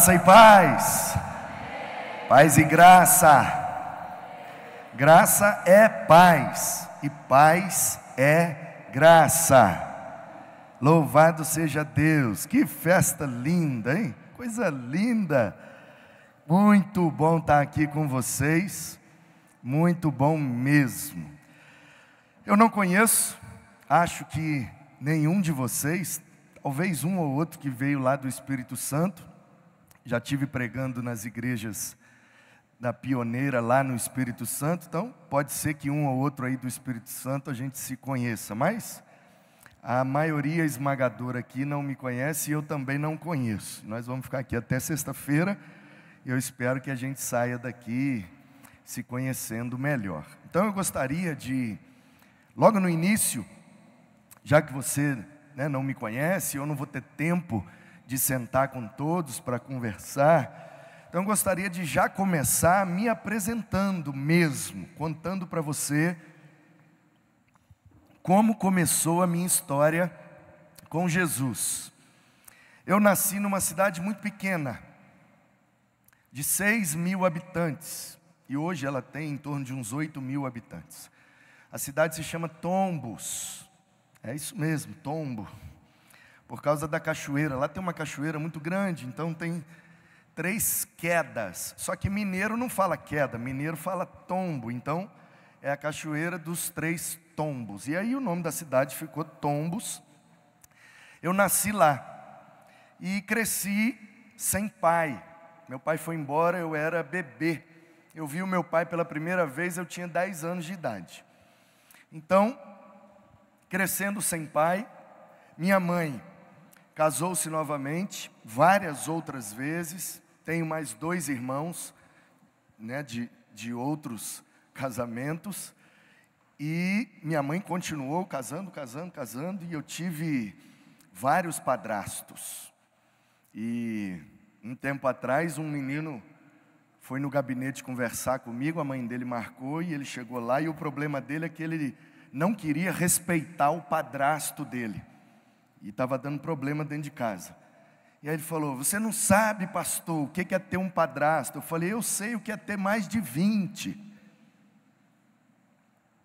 Graça e paz. Paz e graça. Graça é paz e paz é graça. Louvado seja Deus. Que festa linda, hein? Coisa linda. Muito bom estar aqui com vocês. Muito bom mesmo. Eu não conheço, acho que nenhum de vocês, talvez um ou outro que veio lá do Espírito Santo. Já tive pregando nas igrejas da Pioneira lá no Espírito Santo, então pode ser que um ou outro aí do Espírito Santo a gente se conheça, mas a maioria esmagadora aqui não me conhece e eu também não conheço. Nós vamos ficar aqui até sexta-feira e eu espero que a gente saia daqui se conhecendo melhor. Então eu gostaria de, logo no início, já que você não me conhece, eu não vou ter tempo de sentar com todos para conversar, então eu gostaria de já começar me apresentando mesmo, contando para você como começou a minha história com Jesus. Eu nasci numa cidade muito pequena, de 6.000 habitantes, e hoje ela tem em torno de uns 8.000 habitantes. A cidade se chama Tombos, é isso mesmo, Tombo, por causa da cachoeira. Lá tem uma cachoeira muito grande, então tem 3 quedas, só que mineiro não fala queda, mineiro fala tombo, então é a cachoeira dos 3 tombos, e aí o nome da cidade ficou Tombos. Eu nasci lá, e cresci sem pai, meu pai foi embora, eu era bebê, eu vi o meu pai pela primeira vez, eu tinha 10 anos de idade, então, crescendo sem pai, minha mãe casou-se novamente, várias outras vezes, tenho mais 2 irmãos, de outros casamentos, e minha mãe continuou casando, e eu tive vários padrastos. E um tempo atrás, um menino foi no gabinete conversar comigo, a mãe dele marcou, e ele chegou lá, e o problema dele é que ele não queria respeitar o padrasto dele. E estava dando problema dentro de casa. E aí ele falou: você não sabe, pastor, o que é ter um padrasto? Eu falei: eu sei o que é ter mais de 20.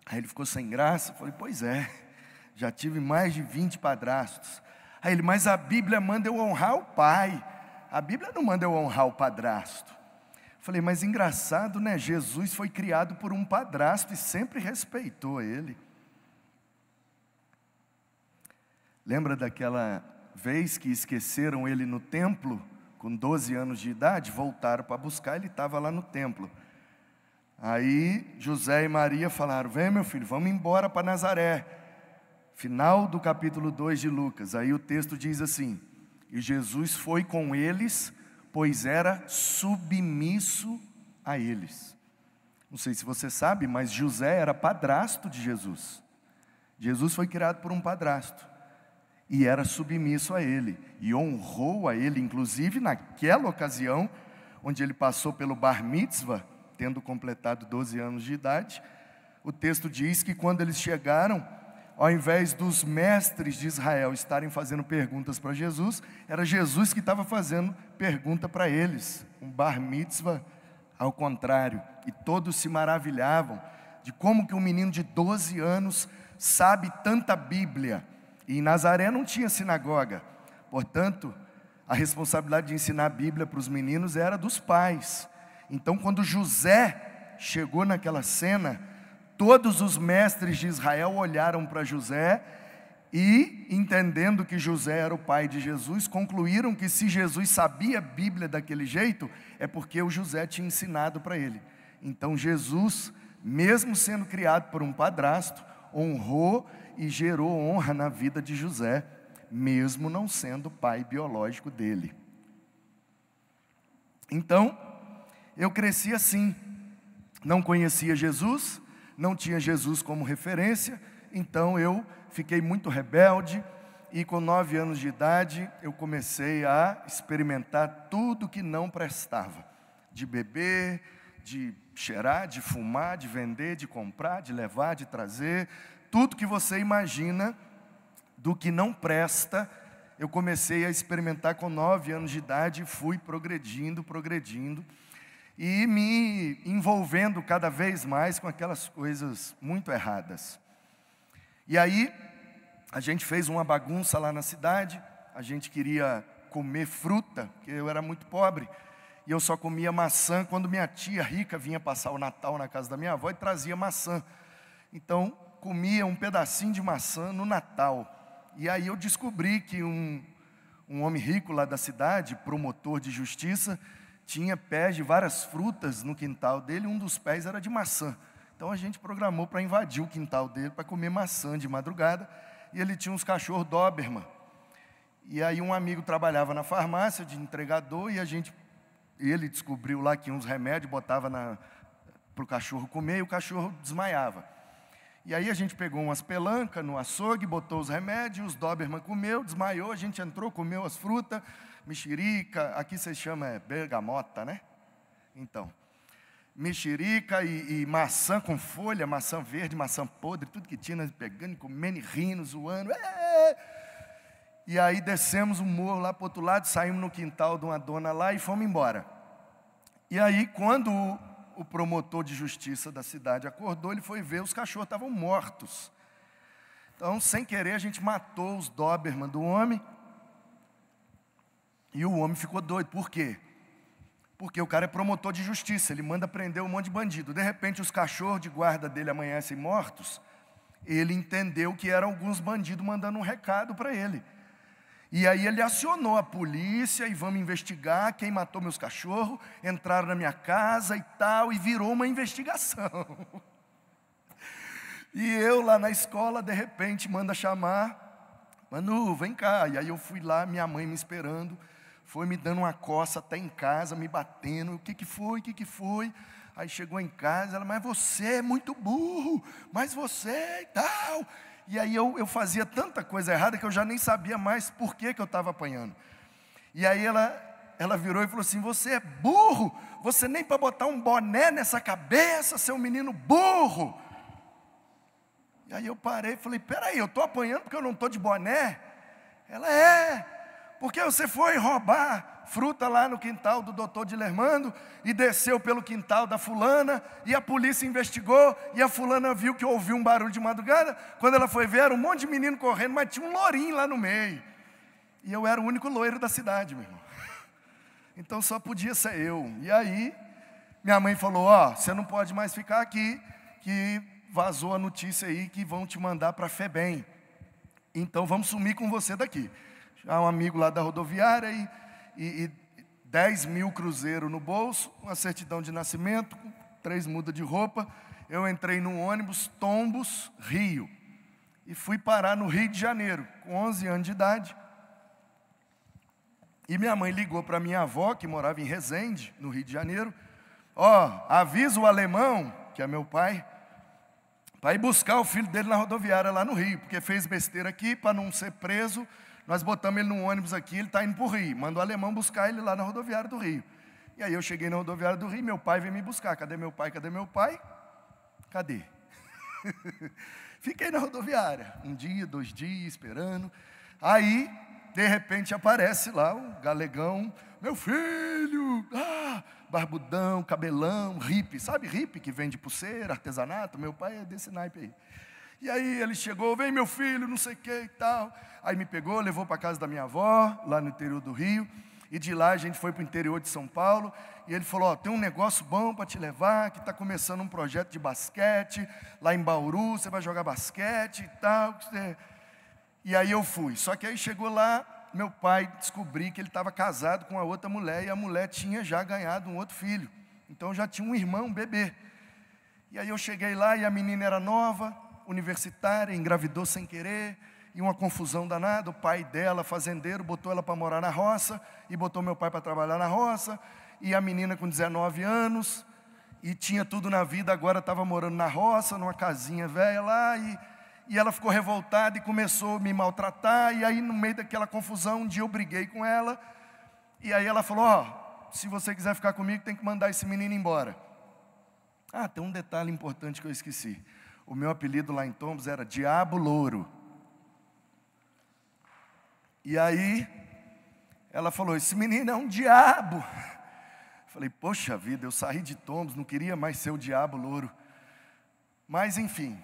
Aí ele ficou sem graça. Eu falei: pois é, já tive mais de 20 padrastos. Aí ele: mas a Bíblia manda eu honrar o pai. A Bíblia não manda eu honrar o padrasto. Eu falei: mas engraçado, né? Jesus foi criado por um padrasto e sempre respeitou ele. Lembra daquela vez que esqueceram ele no templo, com 12 anos de idade, voltaram para buscar, ele estava lá no templo. Aí José e Maria falaram: vem meu filho, vamos embora para Nazaré. Final do capítulo 2 de Lucas, aí o texto diz assim: e Jesus foi com eles, pois era submisso a eles. Não sei se você sabe, mas José era padrasto de Jesus. Jesus foi criado por um padrasto. E era submisso a ele, e honrou a ele, inclusive naquela ocasião, onde ele passou pelo bar mitzvah, tendo completado 12 anos de idade, o texto diz que quando eles chegaram, ao invés dos mestres de Israel estarem fazendo perguntas para Jesus, era Jesus que estava fazendo pergunta para eles, um bar mitzvah ao contrário, e todos se maravilhavam de como que um menino de 12 anos sabe tanta Bíblia. E em Nazaré não tinha sinagoga, portanto, a responsabilidade de ensinar a Bíblia para os meninos era dos pais. Então, quando José chegou naquela cena, todos os mestres de Israel olharam para José e, entendendo que José era o pai de Jesus, concluíram que se Jesus sabia a Bíblia daquele jeito, é porque o José tinha ensinado para ele. Então, Jesus, mesmo sendo criado por um padrasto, honrou e gerou honra na vida de José, mesmo não sendo pai biológico dele. Então, eu cresci assim, não conhecia Jesus, não tinha Jesus como referência, então eu fiquei muito rebelde, e com 9 anos de idade, eu comecei a experimentar tudo que não prestava, de beber, de cheirar, de fumar, de vender, de comprar, de levar, de trazer, tudo que você imagina do que não presta, eu comecei a experimentar com 9 anos de idade, fui progredindo, e me envolvendo cada vez mais com aquelas coisas muito erradas. E aí, a gente fez uma bagunça lá na cidade, a gente queria comer fruta, porque eu era muito pobre, e eu só comia maçã quando minha tia rica vinha passar o Natal na casa da minha avó e trazia maçã. Então, comia um pedacinho de maçã no Natal. E aí eu descobri que um homem rico lá da cidade, promotor de justiça, tinha pés de várias frutas no quintal dele, um dos pés era de maçã. Então a gente programou para invadir o quintal dele, para comer maçã de madrugada, e ele tinha uns cachorros Doberman. E aí um amigo trabalhava na farmácia de entregador, e ele descobriu lá que uns remédios botava para o cachorro comer, e o cachorro desmaiava. E aí a gente pegou umas pelancas no açougue, botou os remédios, os Doberman comeu, desmaiou, a gente entrou, comeu as frutas, mexerica, aqui vocês chamam bergamota, né? Então, mexerica e maçã com folha, maçã verde, maçã podre, tudo que tinha, nós pegando, comendo, rindo, zoando. E aí descemos o morro lá para o outro lado, saímos no quintal de uma dona lá e fomos embora. E aí, quando o promotor de justiça da cidade acordou, ele foi ver, os cachorros estavam mortos. Então, sem querer, a gente matou os Doberman do homem, e o homem ficou doido. Por quê? Porque o cara é promotor de justiça, ele manda prender um monte de bandido. De repente, os cachorros de guarda dele amanhecem mortos, ele entendeu que eram alguns bandidos mandando um recado para ele. E aí ele acionou a polícia e vamos investigar quem matou meus cachorros, entraram na minha casa e tal, e virou uma investigação. E eu lá na escola, de repente, manda chamar, Manu, vem cá. E aí eu fui lá, minha mãe me esperando, foi me dando uma coça até em casa, me batendo, o que foi? Aí chegou em casa, ela, mas você é muito burro, mas você e tal. E aí eu fazia tanta coisa errada que eu já nem sabia mais por que eu estava apanhando. E aí ela virou e falou assim, você é burro, você nem para botar um boné nessa cabeça, seu menino burro. E aí eu parei e falei, peraí, eu estou apanhando porque eu não estou de boné? Ela, porque você foi roubar fruta lá no quintal do doutor Dilermando e desceu pelo quintal da fulana e a polícia investigou e a fulana viu que ouviu um barulho de madrugada. Quando ela foi ver, era um monte de menino correndo, mas tinha um lourinho lá no meio. E eu era o único loiro da cidade, meu irmão. Então só podia ser eu. E aí minha mãe falou, você não pode mais ficar aqui, que vazou a notícia aí que vão te mandar para a FEBEM. Então vamos sumir com você daqui. Já um amigo lá da rodoviária e 10 mil cruzeiros no bolso, uma certidão de nascimento, 3 mudas de roupa. Eu entrei num ônibus Tombos, Rio, e fui parar no Rio de Janeiro, com 11 anos de idade. E minha mãe ligou para minha avó, que morava em Resende, no Rio de Janeiro. Avisa o alemão, que é meu pai, para ir buscar o filho dele na rodoviária lá no Rio, porque fez besteira aqui, para não ser preso. Nós botamos ele num ônibus aqui, ele está indo para o Rio. Manda o alemão buscar ele lá na rodoviária do Rio. E aí eu cheguei na rodoviária do Rio, meu pai veio me buscar. Cadê meu pai? Cadê? Fiquei na rodoviária, 1 dia, 2 dias, esperando. Aí, de repente, aparece lá o galegão. Meu filho, barbudão, cabelão, hippie. Sabe hippie que vende pulseira, artesanato? Meu pai é desse naipe aí. E aí ele chegou, vem meu filho, não sei o que e tal. Aí me pegou, levou para a casa da minha avó, lá no interior do Rio. E de lá a gente foi para o interior de São Paulo. E ele falou, tem um negócio bom para te levar, que está começando um projeto de basquete, lá em Bauru, você vai jogar basquete e tal. E aí eu fui. Só que aí chegou lá, meu pai descobri que ele estava casado com a outra mulher, e a mulher tinha já ganhado um outro filho. Então já tinha um irmão, um bebê. E aí eu cheguei lá e a menina era nova, universitária, engravidou sem querer, e uma confusão danada. O pai dela, fazendeiro, botou ela para morar na roça, e botou meu pai para trabalhar na roça, e a menina com 19 anos, e tinha tudo na vida, agora estava morando na roça, numa casinha velha lá, e ela ficou revoltada e começou a me maltratar. E aí no meio daquela confusão, um dia eu briguei com ela, e aí ela falou, se você quiser ficar comigo, tem que mandar esse menino embora. Tem um detalhe importante que eu esqueci. O meu apelido lá em Tombos era Diabo Louro. E aí, ela falou, esse menino é um diabo. Falei, poxa vida, eu saí de Tombos, não queria mais ser o diabo louro. Mas enfim.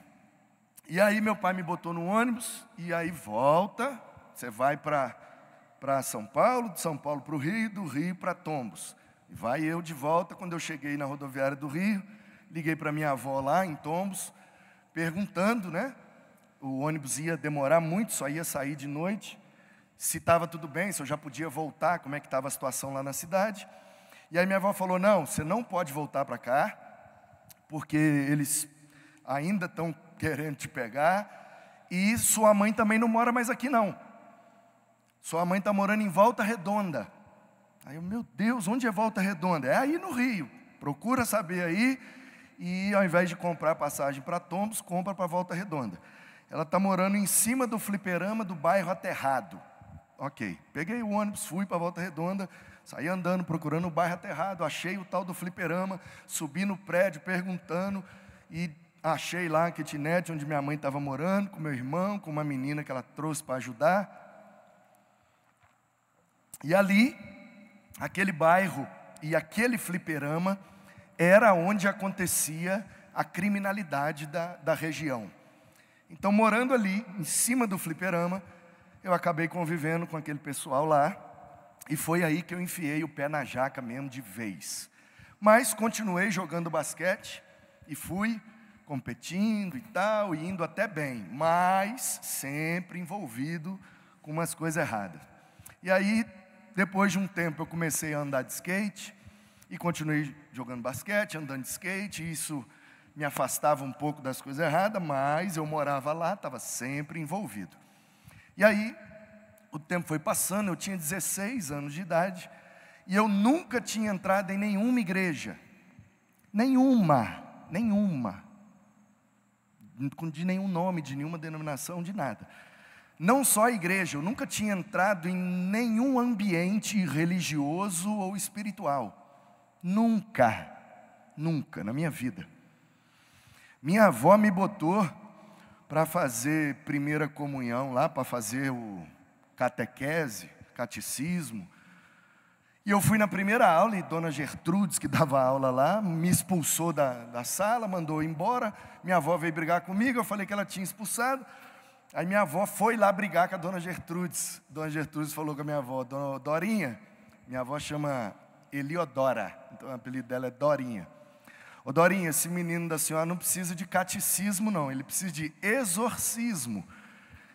E aí meu pai me botou no ônibus, e aí volta, você vai para São Paulo, de São Paulo para o Rio, do Rio para Tombos. E vai eu de volta, quando eu cheguei na rodoviária do Rio, liguei para minha avó lá em Tombos, perguntando, né? O ônibus ia demorar muito, só ia sair de noite, se estava tudo bem, se eu já podia voltar, como é que estava a situação lá na cidade. E aí minha avó falou, não, você não pode voltar para cá, porque eles ainda estão querendo te pegar, e sua mãe também não mora mais aqui não. Sua mãe está morando em Volta Redonda. Aí eu, meu Deus, onde é Volta Redonda? É aí no Rio, procura saber aí, e ao invés de comprar passagem para Tombos, compra para Volta Redonda. Ela está morando em cima do fliperama do bairro Aterrado. Ok, peguei o ônibus, fui para Volta Redonda, saí andando, procurando o bairro Aterrado, achei o tal do fliperama, subi no prédio perguntando, e achei lá a kitnet onde minha mãe estava morando, com meu irmão, com uma menina que ela trouxe para ajudar. E ali, aquele bairro e aquele fliperama, era onde acontecia a criminalidade da região. Então, morando ali, em cima do fliperama, eu acabei convivendo com aquele pessoal lá, e foi aí que eu enfiei o pé na jaca mesmo de vez. Mas continuei jogando basquete, e fui competindo e tal, e indo até bem, mas sempre envolvido com umas coisas erradas. E aí, depois de um tempo, eu comecei a andar de skate, e continuei jogando basquete, andando de skate, e isso me afastava um pouco das coisas erradas, mas eu morava lá, estava sempre envolvido. E aí, o tempo foi passando, eu tinha 16 anos de idade, e eu nunca tinha entrado em nenhuma igreja. Nenhuma. De nenhum nome, de nenhuma denominação, de nada. Não só a igreja, eu nunca tinha entrado em nenhum ambiente religioso ou espiritual. Nunca, na minha vida. Minha avó me botou para fazer primeira comunhão lá, para fazer o catequese, catecismo. E eu fui na primeira aula, e Dona Gertrudes, que dava aula lá, me expulsou da sala, mandou embora. Minha avó veio brigar comigo, eu falei que ela tinha expulsado. Aí minha avó foi lá brigar com a Dona Gertrudes. Dona Gertrudes falou com a minha avó, Dona Dorinha, minha avó chama Eliodora, então o apelido dela é Dorinha. Ô Dorinha, esse menino da senhora não precisa de catecismo não, ele precisa de exorcismo.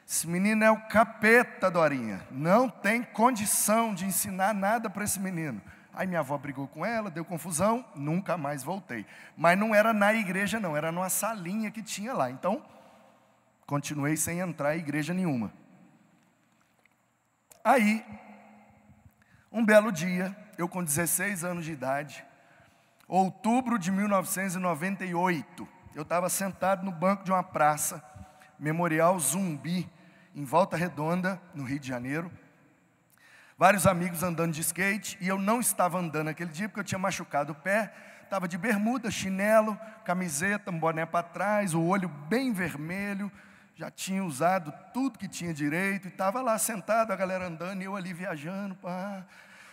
Esse menino é o capeta, Dorinha, não tem condição de ensinar nada para esse menino. Aí minha avó brigou com ela, deu confusão, nunca mais voltei. Mas não era na igreja não, era numa salinha que tinha lá. Então, continuei sem entrar em igreja nenhuma. Aí, um belo dia, eu com 16 anos de idade, outubro de 1998, eu estava sentado no banco de uma praça, Memorial Zumbi, em Volta Redonda, no Rio de Janeiro. Vários amigos andando de skate, e eu não estava andando aquele dia, porque eu tinha machucado o pé, estava de bermuda, chinelo, camiseta, um boné para trás, o olho bem vermelho, já tinha usado tudo que tinha direito, e estava lá sentado, a galera andando, e eu ali viajando, pá.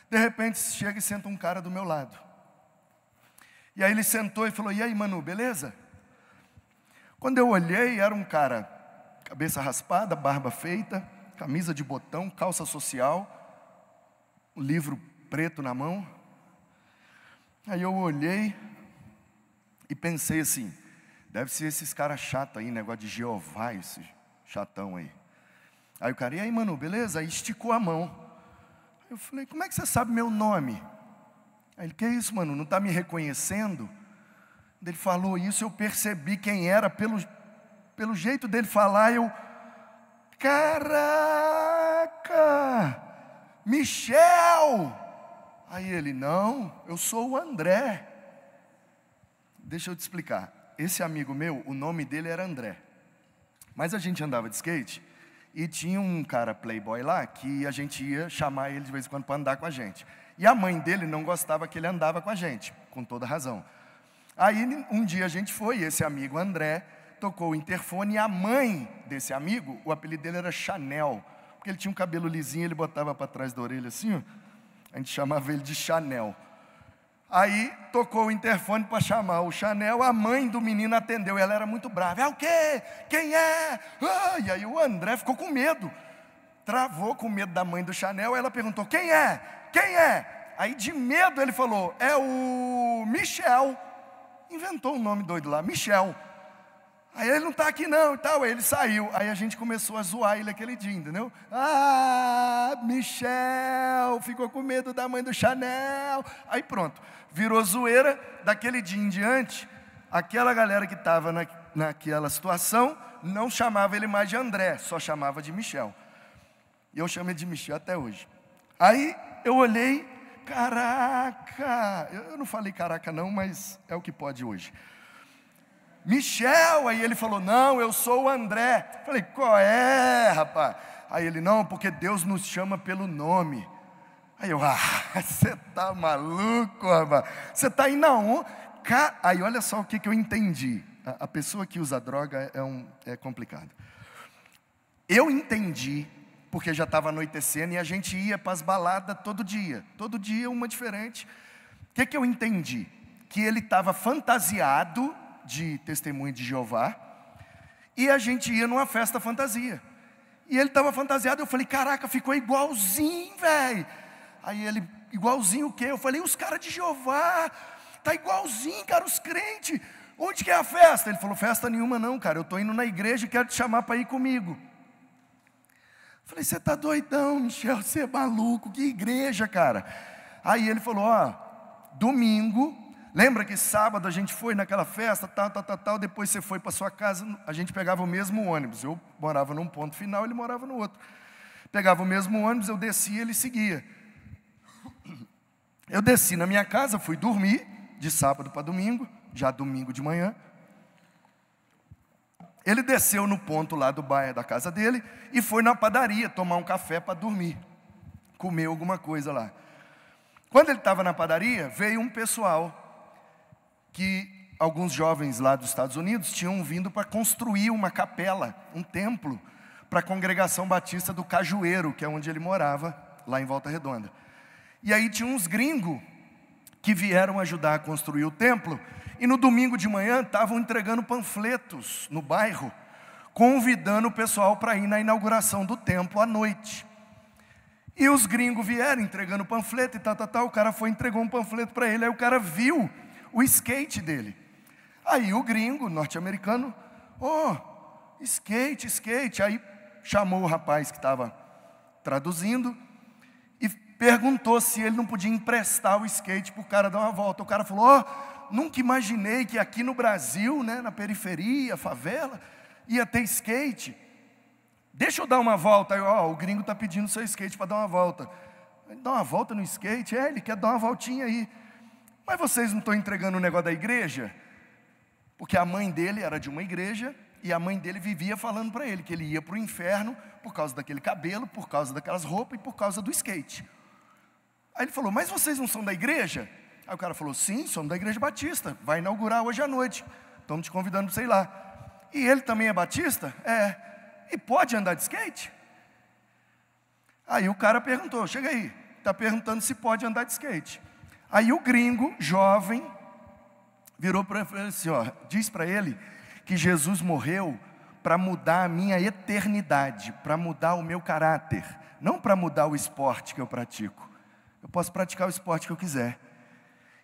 De repente, chega e senta um cara do meu lado. E aí ele sentou e falou, e aí, Manu, beleza? Quando eu olhei, era um cara, cabeça raspada, barba feita, camisa de botão, calça social, um livro preto na mão. Aí eu olhei e pensei assim, deve ser esses caras chatos aí, negócio de Jeová, esse chatão aí. Aí o cara, e aí, Manu, beleza? Aí esticou a mão. Eu falei, como é que você sabe meu nome? Aí ele, que isso, mano, não está me reconhecendo? Ele falou isso, eu percebi quem era, pelo jeito dele falar, eu, caraca, Michel! Aí ele, não, eu sou o André. Deixa eu te explicar, esse amigo meu, o nome dele era André. Mas a gente andava de skate, e tinha um cara playboy lá, que a gente ia chamar ele de vez em quando para andar com a gente. E a mãe dele não gostava que ele andava com a gente, com toda razão. Aí um dia a gente foi, esse amigo André tocou o interfone, e a mãe desse amigo, o apelido dele era Chanel, porque ele tinha um cabelo lisinho, ele botava para trás da orelha assim, ó. A gente chamava ele de Chanel. Aí tocou o interfone para chamar o Chanel, a mãe do menino atendeu, ela era muito brava. É o quê? Quem é? E aí o André ficou com medo, travou com medo da mãe do Chanel, ela perguntou, quem é? Quem é? Aí de medo ele falou, é o Michel. Inventou um nome doido lá, Michel. Aí ele não está aqui não e tal, aí ele saiu. Aí a gente começou a zoar ele aquele dia, entendeu? Michel, ficou com medo da mãe do Chanel. Aí pronto, virou zoeira. Daquele dia em diante, aquela galera que estava naquela situação, não chamava ele mais de André, só chamava de Michel. E eu chamo ele de Michel até hoje. Aí eu olhei, caraca, eu não falei caraca não, mas é o que pode hoje. Michel, aí ele falou, não, eu sou o André. Falei, qual é, rapaz? Aí ele, não, porque Deus nos chama pelo nome. Aí eu, você tá maluco, rapaz? Você tá indo aonde? Aí olha só o que eu entendi. A pessoa que usa droga é complicado. Eu entendi, porque já estava anoitecendo e a gente ia para as baladas todo dia uma diferente. O que eu entendi? Que ele estava fantasiado de testemunho de Jeová, e a gente ia numa festa fantasia, e ele estava fantasiado, eu falei, caraca, ficou igualzinho, velho. Aí ele, igualzinho o quê? Eu falei, os caras de Jeová, tá igualzinho, cara, os crentes, onde que é a festa? Ele falou, festa nenhuma não, cara, eu estou indo na igreja e quero te chamar para ir comigo. Eu falei, você tá doidão, Michel, você é maluco, que igreja, cara? Aí ele falou, domingo, lembra que sábado a gente foi naquela festa, tal, depois você foi para sua casa, a gente pegava o mesmo ônibus, eu morava num ponto final, ele morava no outro. Pegava o mesmo ônibus, eu descia, ele seguia. Eu desci na minha casa, fui dormir, de sábado para domingo, já domingo de manhã. Ele desceu no ponto lá do bairro da casa dele, e foi na padaria tomar um café para dormir, comer alguma coisa lá. Quando ele estava na padaria, veio um pessoal, que alguns jovens lá dos Estados Unidos tinham vindo para construir uma capela, um templo, para a congregação batista do Cajueiro, que é onde ele morava, lá em Volta Redonda. E aí tinha uns gringos que vieram ajudar a construir o templo, e no domingo de manhã estavam entregando panfletos no bairro, convidando o pessoal para ir na inauguração do templo à noite. E os gringos vieram entregando panfleto e tal, o cara foi e entregou um panfleto para ele, aí o cara viu o skate dele. Aí o gringo, norte-americano, skate. Aí chamou o rapaz que estava traduzindo e perguntou se ele não podia emprestar o skate para o cara dar uma volta. O cara falou, nunca imaginei que aqui no Brasil, né, na periferia, favela, ia ter skate. Deixa eu dar uma volta. Aí, o gringo está pedindo seu skate para dar uma volta. Dá uma volta no skate? Ele quer dar uma voltinha aí. Mas vocês não estão entregando o negócio da igreja? Porque a mãe dele era de uma igreja, e a mãe dele vivia falando para ele que ele ia para o inferno por causa daquele cabelo, por causa daquelas roupas e por causa do skate. Aí ele falou, mas vocês não são da igreja? Aí o cara falou, sim, somos da igreja batista, vai inaugurar hoje à noite, estamos te convidando para você ir lá. E ele também é batista? É. E pode andar de skate? Aí o cara perguntou, chega aí, está perguntando se pode andar de skate. Aí o gringo, jovem, virou para ele assim, diz para ele que Jesus morreu para mudar a minha eternidade, para mudar o meu caráter, não para mudar o esporte que eu pratico. Eu posso praticar o esporte que eu quiser.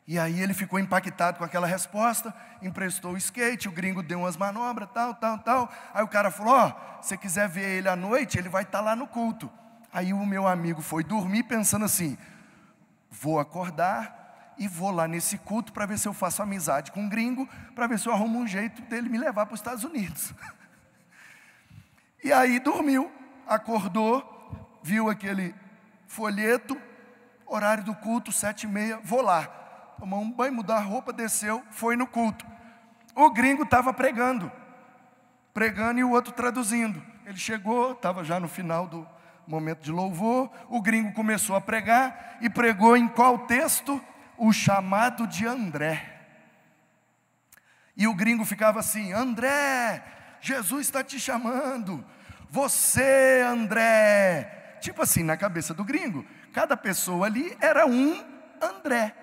E aí ele ficou impactado com aquela resposta, emprestou o skate, o gringo deu umas manobras, tal. Aí o cara falou, se você quiser ver ele à noite, ele vai estar lá no culto. Aí o meu amigo foi dormir pensando assim, vou acordar e vou lá nesse culto para ver se eu faço amizade com um gringo, para ver se eu arrumo um jeito dele me levar para os Estados Unidos. E aí dormiu, acordou, viu aquele folheto, horário do culto, 7h30, vou lá. Tomou um banho, mudou a roupa, desceu, foi no culto. O gringo estava pregando e o outro traduzindo. Ele chegou, estava já no final do momento de louvor, o gringo começou a pregar, e pregou em qual texto? O chamado de André. E o gringo ficava assim, André, Jesus está te chamando, você, André. Tipo assim, na cabeça do gringo, cada pessoa ali era um André.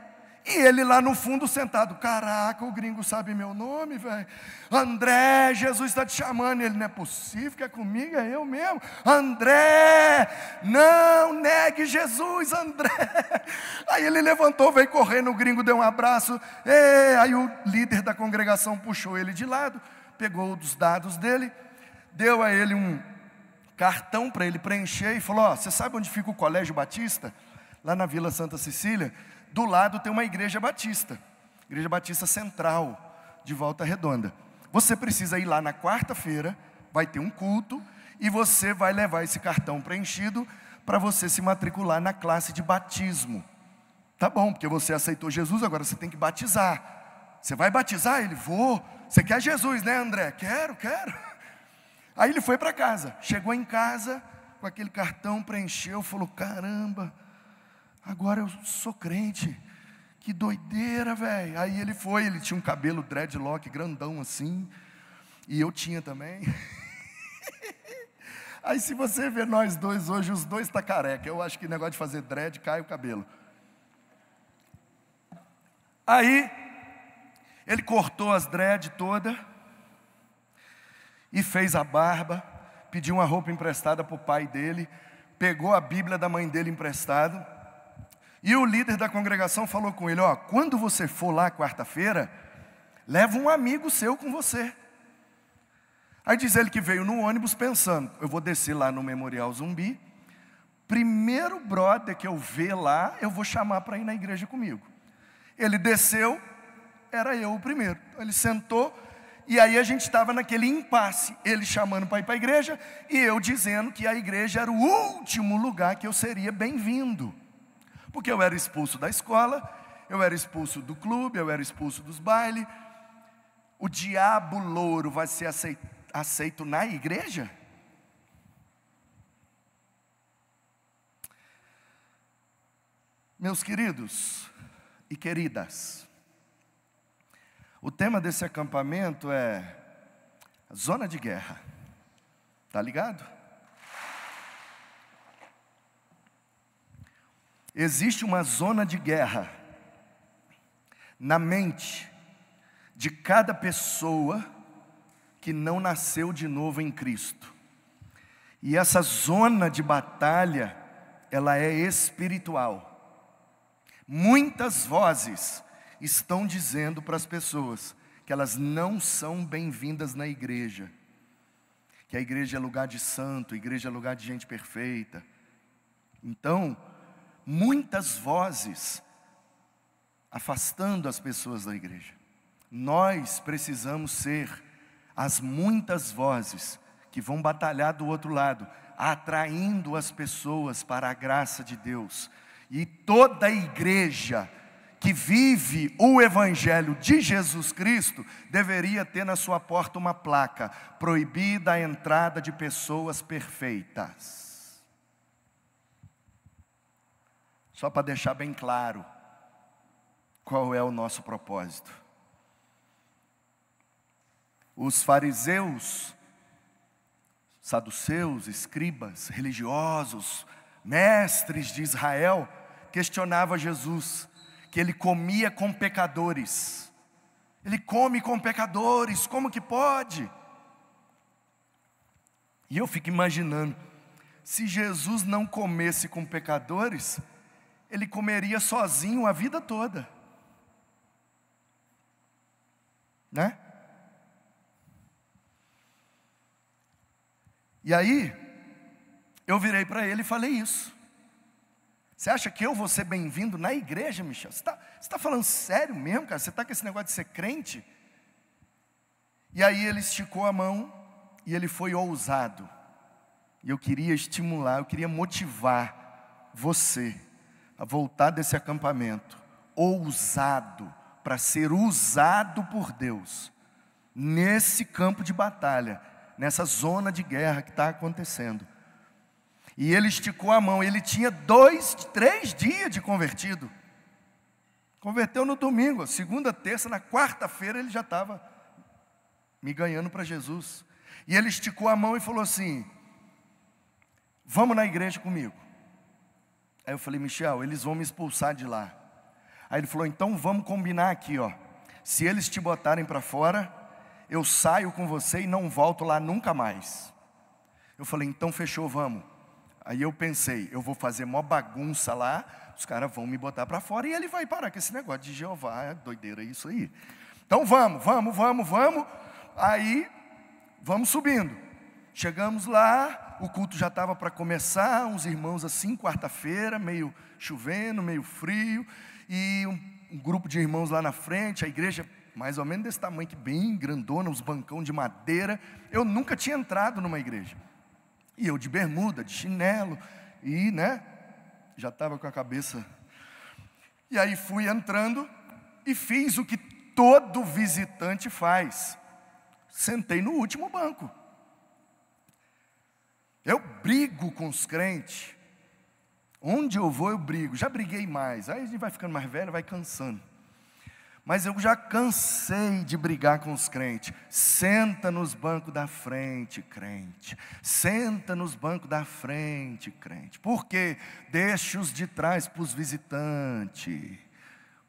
E ele lá no fundo sentado, caraca, o gringo sabe meu nome, velho. André, Jesus está te chamando. E ele, não é possível que é comigo, é eu mesmo. André, não negue Jesus, André. Aí ele levantou, veio correndo, o gringo deu um abraço. Aí o líder da congregação puxou ele de lado, pegou os dados dele, deu a ele um cartão para ele preencher e falou, você sabe onde fica o Colégio Batista? Lá na Vila Santa Cecília. Do lado tem uma igreja batista central, de Volta Redonda. Você precisa ir lá na quarta-feira, vai ter um culto, e você vai levar esse cartão preenchido para você se matricular na classe de batismo. Tá bom, porque você aceitou Jesus, agora você tem que batizar. Você vai batizar? Ele, vou. Você quer Jesus, né, André? Quero. Aí ele foi para casa, chegou em casa, com aquele cartão, preencheu, falou, caramba, agora eu sou crente, que doideira, velho. Aí ele tinha um cabelo dreadlock grandão assim, e eu tinha também. Aí se você ver nós dois hoje, os dois tá careca, eu acho que negócio de fazer dread, cai o cabelo. Aí, ele cortou as dread toda, e fez a barba, pediu uma roupa emprestada para o pai dele, pegou a Bíblia da mãe dele emprestada, e o líder da congregação falou com ele, quando você for lá quarta-feira, leva um amigo seu com você. Aí diz ele que veio no ônibus pensando, eu vou descer lá no Memorial Zumbi, primeiro brother que eu ver lá, eu vou chamar para ir na igreja comigo. Ele desceu, era eu o primeiro. Ele sentou, e aí a gente estava naquele impasse, ele chamando para ir para a igreja, e eu dizendo que a igreja era o último lugar que eu seria bem-vindo. Porque eu era expulso da escola, eu era expulso do clube, eu era expulso dos bailes. O diabo louro vai ser aceito na igreja? Meus queridos e queridas, o tema desse acampamento é zona de guerra. Tá ligado? Existe uma zona de guerra na mente de cada pessoa que não nasceu de novo em Cristo. E essa zona de batalha, ela é espiritual. Muitas vozes estão dizendo para as pessoas que elas não são bem-vindas na igreja, que a igreja é lugar de santo, a igreja é lugar de gente perfeita. Então, muitas vozes afastando as pessoas da igreja. Nós precisamos ser as muitas vozes que vão batalhar do outro lado, atraindo as pessoas para a graça de Deus. E toda a igreja que vive o evangelho de Jesus Cristo deveria ter na sua porta uma placa: proibida a entrada de pessoas perfeitas. Só para deixar bem claro qual é o nosso propósito. Os fariseus, saduceus, escribas, religiosos, mestres de Israel, questionavam Jesus, que ele comia com pecadores. Ele come com pecadores, como que pode? E eu fico imaginando, se Jesus não comesse com pecadores, ele comeria sozinho a vida toda, né? E aí, eu virei para ele e falei isso. Você acha que eu vou ser bem-vindo na igreja, Michel? Você está falando sério mesmo, cara? Você está com esse negócio de ser crente? E aí ele esticou a mão e ele foi ousado. E eu queria estimular, eu queria motivar você a voltar desse acampamento ousado, para ser usado por Deus nesse campo de batalha, nessa zona de guerra que está acontecendo. E ele esticou a mão, ele tinha 3 dias de convertido. Converteu no domingo, segunda, terça, na quarta-feira ele já estava me ganhando para Jesus. E ele esticou a mão e falou assim: vamos na igreja comigo. Aí eu falei, Michel, eles vão me expulsar de lá. Aí ele falou, então vamos combinar aqui, ó. Se eles te botarem para fora, eu saio com você e não volto lá nunca mais. Eu falei, então fechou, vamos. Aí eu pensei, eu vou fazer mó bagunça lá, os caras vão me botar para fora e ele vai parar com esse negócio de Jeová, é doideira isso aí. Então vamos. Aí, vamos subindo. Chegamos lá, o culto já estava para começar, uns irmãos assim, quarta-feira, meio chovendo, meio frio, e um grupo de irmãos lá na frente, a igreja mais ou menos desse tamanho, que bem grandona, os bancão de madeira. Eu nunca tinha entrado numa igreja. E eu de bermuda, de chinelo, e já estava com a cabeça. E aí fui entrando e fiz o que todo visitante faz. Sentei no último banco. Eu brigo com os crentes. Onde eu vou eu brigo. Já briguei mais. Aí a gente vai ficando mais velho, vai cansando. Mas eu já cansei de brigar com os crentes. Senta nos bancos da frente, crente. Senta nos bancos da frente, crente. Por quê? Deixa os de trás para os visitantes.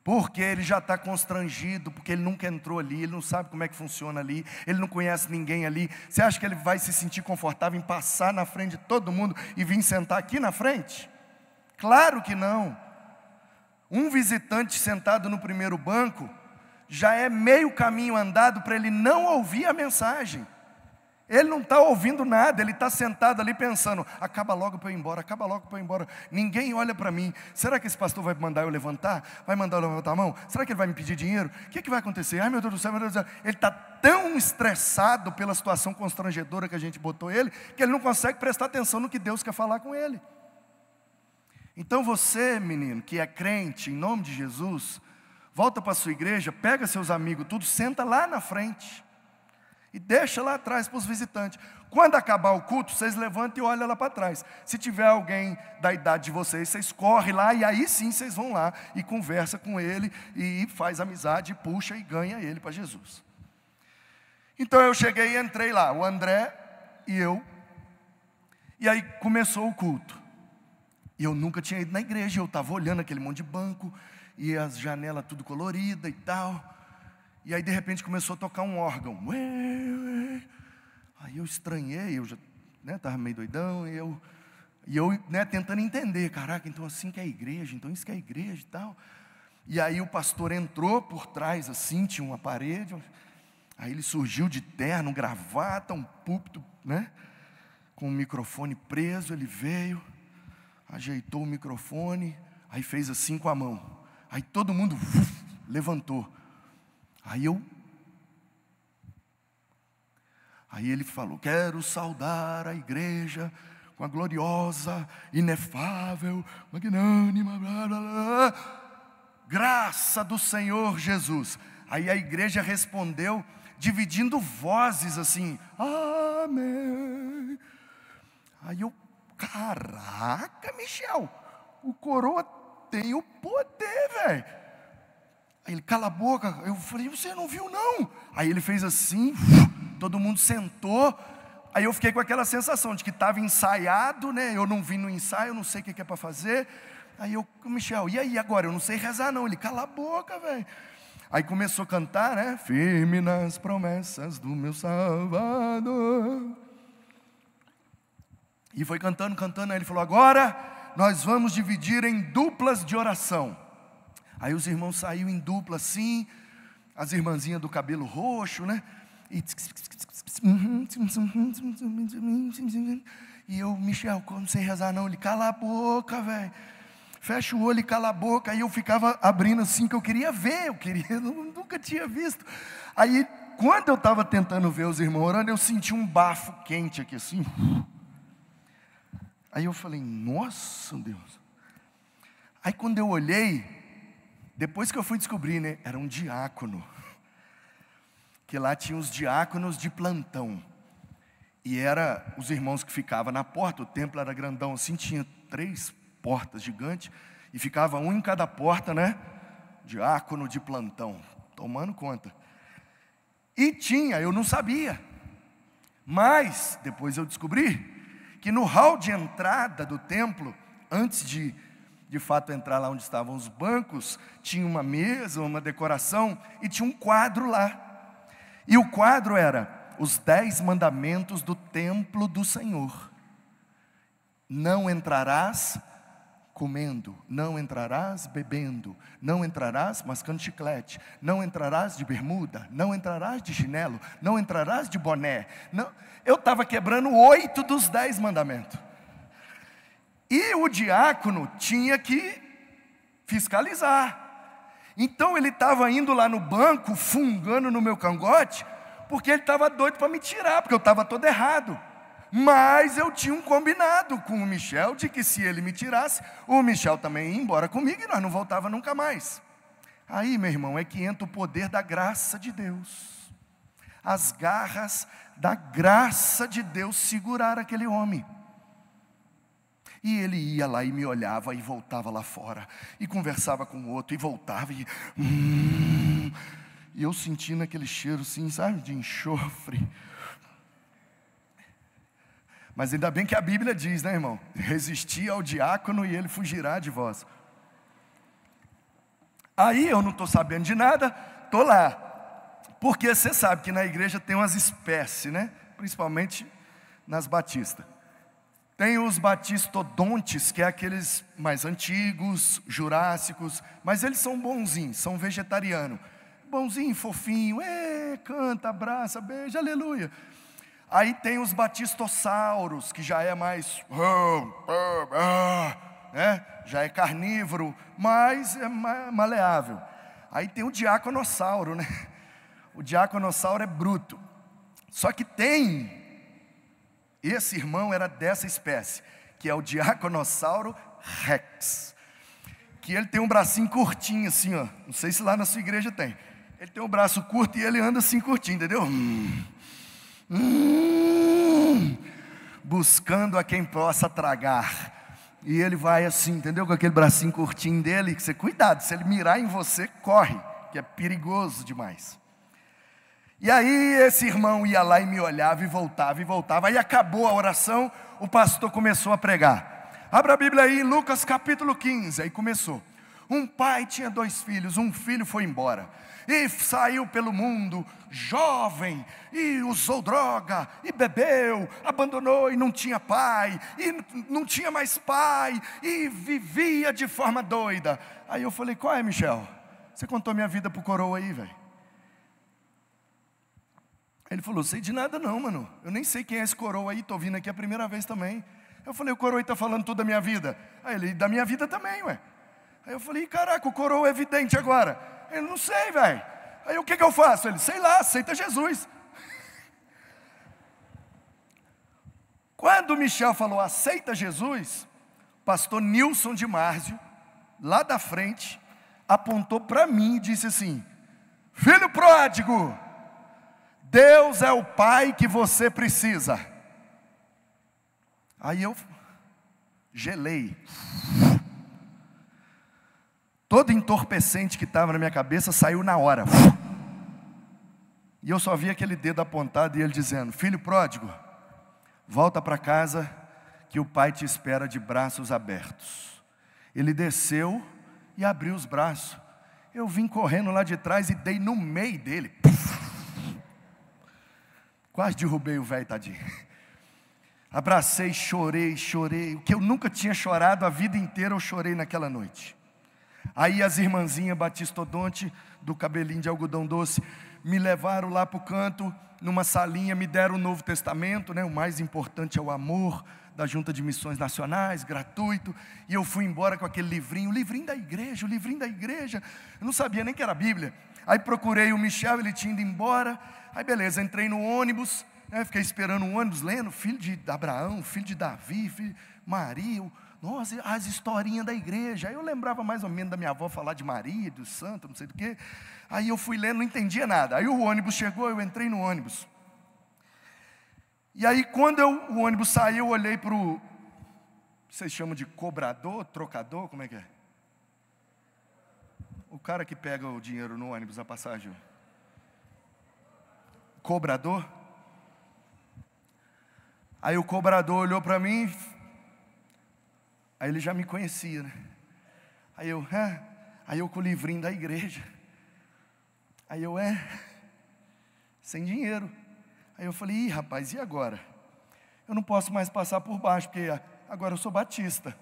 Porque ele já está constrangido, porque ele nunca entrou ali, ele não sabe como é que funciona ali, ele não conhece ninguém ali. Você acha que ele vai se sentir confortável em passar na frente de todo mundo e vir sentar aqui na frente? Claro que não. Um visitante sentado no primeiro banco já é meio caminho andado para ele não ouvir a mensagem. Ele não está ouvindo nada, ele está sentado ali pensando, acaba logo para eu ir embora, acaba logo para eu ir embora. Ninguém olha para mim. Será que esse pastor vai mandar eu levantar? Vai mandar eu levantar a mão? Será que ele vai me pedir dinheiro? O que vai acontecer? Ai meu Deus do céu, meu Deus do céu. Ele está tão estressado pela situação constrangedora que a gente botou ele, que ele não consegue prestar atenção no que Deus quer falar com ele. Então você, menino, que é crente, em nome de Jesus, volta para a sua igreja, pega seus amigos, tudo, senta lá na frente. E deixa lá atrás para os visitantes. Quando acabar o culto, vocês levantam e olham lá para trás. Se tiver alguém da idade de vocês, vocês correm lá e aí sim vocês vão lá e conversa com ele e faz amizade, puxa e ganha ele para Jesus. Então eu cheguei e entrei lá, o André e eu. E aí começou o culto. E eu nunca tinha ido na igreja, eu estava olhando aquele monte de banco e as janelas tudo colorida e tal. E aí de repente começou a tocar um órgão. Aí eu estranhei, eu já estava meio doidão, e eu tentando entender, caraca, então assim que é a igreja, então isso que é a igreja e tal. E aí o pastor entrou por trás assim, tinha uma parede, aí ele surgiu de terno, gravata, um púlpito, com o microfone preso, ele veio, ajeitou o microfone, aí fez assim com a mão. Aí todo mundo levantou. Aí ele falou, quero saudar a igreja com a gloriosa, inefável, magnânima, blá, blá, blá, graça do Senhor Jesus. Aí a igreja respondeu, dividindo vozes assim, amém. Aí eu, caraca, Michel, o coroa tem o poder, velho. Aí ele, cala a boca. Eu falei, você não viu não? Aí ele fez assim, todo mundo sentou. Aí eu fiquei com aquela sensação de que estava ensaiado, eu não vim no ensaio, eu não sei o que é para fazer. Aí eu, Michel, e aí agora? Eu não sei rezar não. Ele, cala a boca, velho. Aí começou a cantar, firme nas promessas do meu Salvador. E foi cantando, aí ele falou, agora nós vamos dividir em duplas de oração. Aí os irmãos saíram em dupla assim, as irmãzinhas do cabelo roxo, E eu, Michel, não sei rezar não. Ele, cala a boca, velho. Fecha o olho e cala a boca. Aí eu ficava abrindo assim, que eu queria ver, eu nunca tinha visto. Aí, quando eu estava tentando ver os irmãos orando, eu senti um bafo quente aqui assim. Aí eu falei, nossa Deus. Aí quando eu olhei, depois que eu fui descobrir, era um diácono. Que lá tinha os diáconos de plantão. E era os irmãos que ficavam na porta, o templo era grandão assim, tinha 3 portas gigantes, e ficava um em cada porta, diácono de plantão, tomando conta. E tinha, eu não sabia, mas depois eu descobri, que no hall de entrada do templo, antes de fato entrar lá onde estavam os bancos, tinha uma mesa, uma decoração, e tinha um quadro lá. E o quadro era os 10 mandamentos do templo do Senhor. Não entrarás comendo, não entrarás bebendo, não entrarás mascando chiclete, não entrarás de bermuda, não entrarás de chinelo, não entrarás de boné. Não. Eu estava quebrando 8 dos 10 mandamentos. E o diácono tinha que fiscalizar. Então ele estava indo lá no banco, fungando no meu cangote, porque ele estava doido para me tirar, porque eu estava todo errado. Mas eu tinha um combinado com o Michel, de que se ele me tirasse, o Michel também ia embora comigo e nós não voltava nunca mais. Aí, meu irmão, é que entra o poder da graça de Deus. As garras da graça de Deus seguraram aquele homem. E ele ia lá e me olhava e voltava lá fora. E conversava com o outro e voltava. E eu sentindo aquele cheiro assim, sabe, de enxofre. Mas ainda bem que a Bíblia diz, né, irmão? Resisti ao diácono e ele fugirá de vós. Aí eu não estou sabendo de nada, estou lá. Porque você sabe que na igreja tem umas espécies, né? Principalmente nas batistas. Tem os batistodontes, que é aqueles mais antigos, jurássicos, mas eles são bonzinhos, são vegetarianos. Bonzinho, fofinho, canta, abraça, beija, aleluia. Aí tem os batistossauros, que já é mais, né? Já é carnívoro, mas é maleável. Aí tem o diaconossauro, né? O diaconossauro é bruto. Só que esse irmão era dessa espécie, que é o diaconossauro rex. Que ele tem um bracinho curtinho assim, ó. Não sei se lá na sua igreja tem. Ele tem um braço curto e ele anda assim curtinho, entendeu? Buscando a quem possa tragar. E ele vai assim, entendeu? Com aquele bracinho curtinho dele, que você, cuidado, se ele mirar em você, corre, que é perigoso demais. E aí esse irmão ia lá e me olhava e voltava. Aí acabou a oração, o pastor começou a pregar. Abra a Bíblia aí em Lucas capítulo 15, aí começou. Um pai tinha 2 filhos, um filho foi embora. E saiu pelo mundo, jovem, e usou droga, e bebeu, abandonou e não tinha pai, e não tinha mais pai, e vivia de forma doida. Aí eu falei, qual é, Michel? Você contou minha vida pro coroa aí, velho? Ele falou, sei de nada não, mano. Eu nem sei quem é esse coroa aí, tô vindo aqui a primeira vez também. Eu falei, o coroa está falando tudo da minha vida. Aí ele, da minha vida também, ué. Aí eu falei, caraca, o coroa é evidente agora. Ele, não sei, velho. Aí o que eu faço? Ele, sei lá, aceita Jesus. Quando o Michel falou, aceita Jesus, pastor Nilson de Márzio, lá da frente, apontou para mim e disse assim, filho pródigo, Deus é o pai que você precisa. Aí eu gelei. Todo entorpecente que estava na minha cabeça saiu na hora. E eu só vi aquele dedo apontado e ele dizendo, filho pródigo, volta para casa que o pai te espera de braços abertos. Ele desceu e abriu os braços. Eu vim correndo lá de trás e dei no meio dele. Quase derrubei o velho, tadinho. Abracei, chorei. O que eu nunca tinha chorado a vida inteira, eu chorei naquela noite. Aí as irmãzinhas batistodonte, do cabelinho de algodão doce, me levaram lá para o canto, numa salinha, me deram o Novo Testamento, né? O mais importante é o amor, da Junta de Missões Nacionais, gratuito. E eu fui embora com aquele livrinho, o livrinho da igreja. Eu não sabia nem que era a Bíblia. Aí procurei o Michel, ele tinha ido embora. Aí beleza, entrei no ônibus, né? Fiquei esperando o ônibus, lendo, filho de Abraão, filho de Davi, filho de Maria, nossa, as historinhas da igreja. Aí eu lembrava mais ou menos da minha avó falar de Maria, do santo, não sei do que. Aí eu fui lendo, não entendia nada. Aí o ônibus chegou, eu entrei no ônibus. E aí quando o ônibus saiu, eu olhei para o, vocês chamam de cobrador, trocador, como é que é? O cara que pega o dinheiro no ônibus, a passagem. Cobrador. Aí o cobrador olhou para mim, aí ele já me conhecia, né? Aí eu com o livrinho da igreja. Aí eu, sem dinheiro. Aí eu falei, rapaz, e agora? Eu não posso mais passar por baixo, porque agora eu sou batista.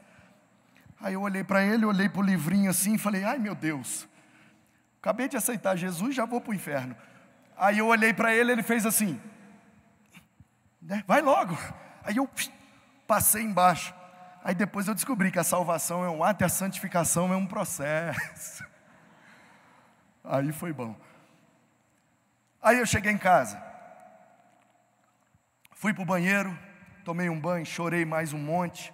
Aí eu olhei para ele, olhei para o livrinho assim e falei, ai meu Deus, acabei de aceitar Jesus, já vou para o inferno. Aí eu olhei para ele, ele fez assim, vai logo. Aí eu passei embaixo. Aí depois eu descobri que a salvação é um ato e a santificação é um processo. Aí foi bom. Aí eu cheguei em casa, fui para o banheiro, tomei um banho, chorei mais um monte,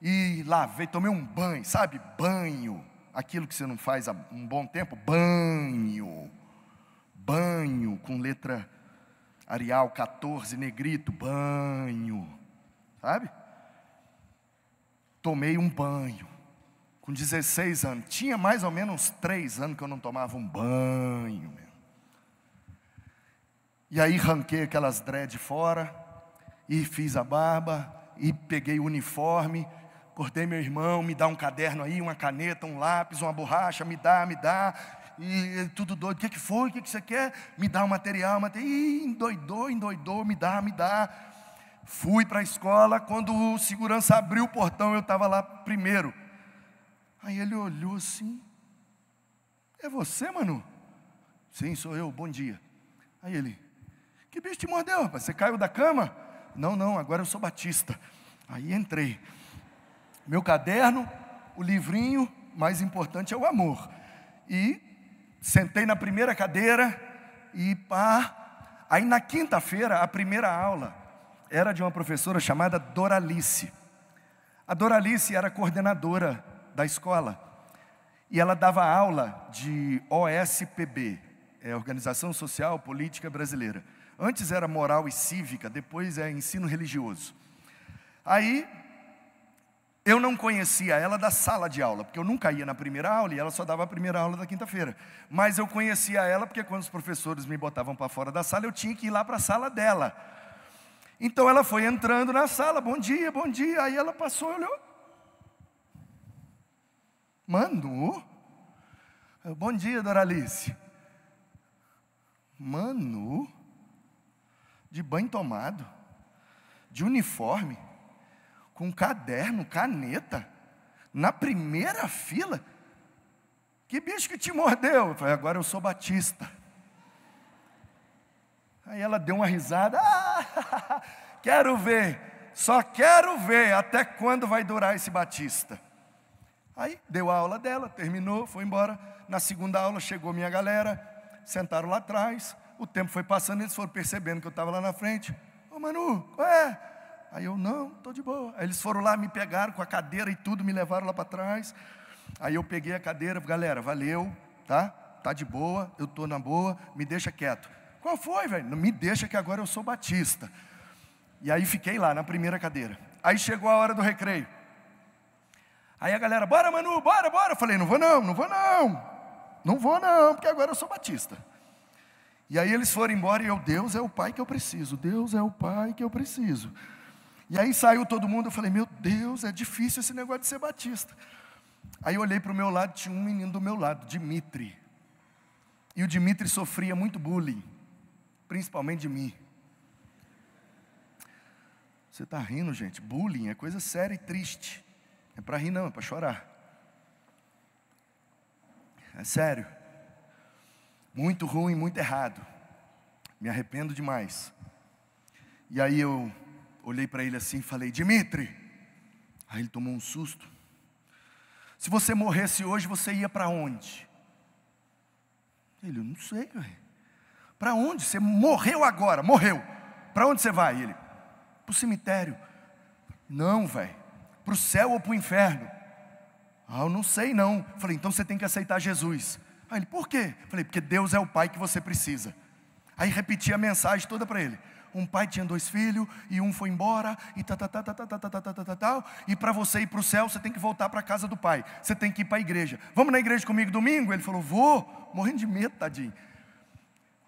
e lavei, tomei um banho, sabe, banho, aquilo que você não faz há um bom tempo, banho com letra Arial 14, negrito, banho, sabe? Tomei um banho, com 16 anos, tinha mais ou menos uns 3 anos que eu não tomava um banho, meu. E aí ranquei aquelas dread fora, e fiz a barba, e peguei o uniforme, acordei meu irmão, me dá um caderno aí, uma caneta, um lápis, uma borracha, me dá, e tudo doido, o que foi, o que você quer? Me dá um material, e endoidou, me dá. Fui para a escola, quando o segurança abriu o portão, eu estava lá primeiro. Aí ele olhou assim, é você, Manu? Sim, sou eu, bom dia. Aí ele, que bicho te mordeu, rapaz? Você caiu da cama? Não, agora eu sou batista. Aí entrei. Meu caderno, o livrinho, mais importante é o amor. E sentei na primeira cadeira e pá. Aí na quinta-feira, a primeira aula era de uma professora chamada Doralice. A Doralice era coordenadora da escola. E ela dava aula de OSPB, Organização Social Política Brasileira. Antes era moral e cívica, depois é ensino religioso. Aí, eu não conhecia ela da sala de aula, porque eu nunca ia na primeira aula e ela só dava a primeira aula da quinta-feira. Mas eu conhecia ela porque quando os professores me botavam para fora da sala, eu tinha que ir lá para a sala dela. Então ela foi entrando na sala, bom dia. Aí ela passou e olhou. Manu? Bom dia, Doralice. Manu? De banho tomado, de uniforme, com caderno, caneta, na primeira fila. Que bicho que te mordeu? Eu falei, agora eu sou batista. Aí ela deu uma risada, quero ver, só quero ver até quando vai durar esse batista. Aí deu a aula dela, terminou, foi embora. Na segunda aula chegou minha galera, sentaram lá atrás. O tempo foi passando, eles foram percebendo que eu estava lá na frente. Ô Manu, qual é? Aí eu, não, estou de boa. Aí eles foram lá, me pegaram com a cadeira e tudo, me levaram lá para trás. Aí eu peguei a cadeira, galera, valeu, tá? Tá de boa, eu estou na boa, me deixa quieto. Qual foi, velho? Não me deixa que agora eu sou batista. E aí fiquei lá na primeira cadeira. Aí chegou a hora do recreio. Aí a galera, bora Manu, bora. Eu falei, não vou não, porque agora eu sou batista. E aí eles foram embora e eu, Deus é o pai que eu preciso. E aí saiu todo mundo, eu falei, meu Deus, é difícil esse negócio de ser batista. Aí eu olhei para o meu lado, tinha um menino do meu lado, Dimitri. E o Dimitri sofria muito bullying, principalmente de mim. Você está rindo, gente? Bullying é coisa séria e triste. É para rir não, é para chorar. É sério. Muito ruim, muito errado. Me arrependo demais. E aí eu olhei para ele assim e falei, Dimitri. Aí ele tomou um susto. Se você morresse hoje, você ia para onde? Ele, eu não sei, velho. Para onde? Você morreu agora, morreu. Para onde você vai? Ele, para o cemitério. Não, velho. Para o céu ou para o inferno? Eu não sei não. Falei, então você tem que aceitar Jesus. Aí ele, por quê? Falei, porque Deus é o pai que você precisa. Aí repeti a mensagem toda para ele. Um pai tinha 2 filhos, e um foi embora, e tal. E para você ir para o céu, você tem que voltar para a casa do pai. Você tem que ir para a igreja. Vamos na igreja comigo domingo? Ele falou, vou. Morrendo de medo, tadinho.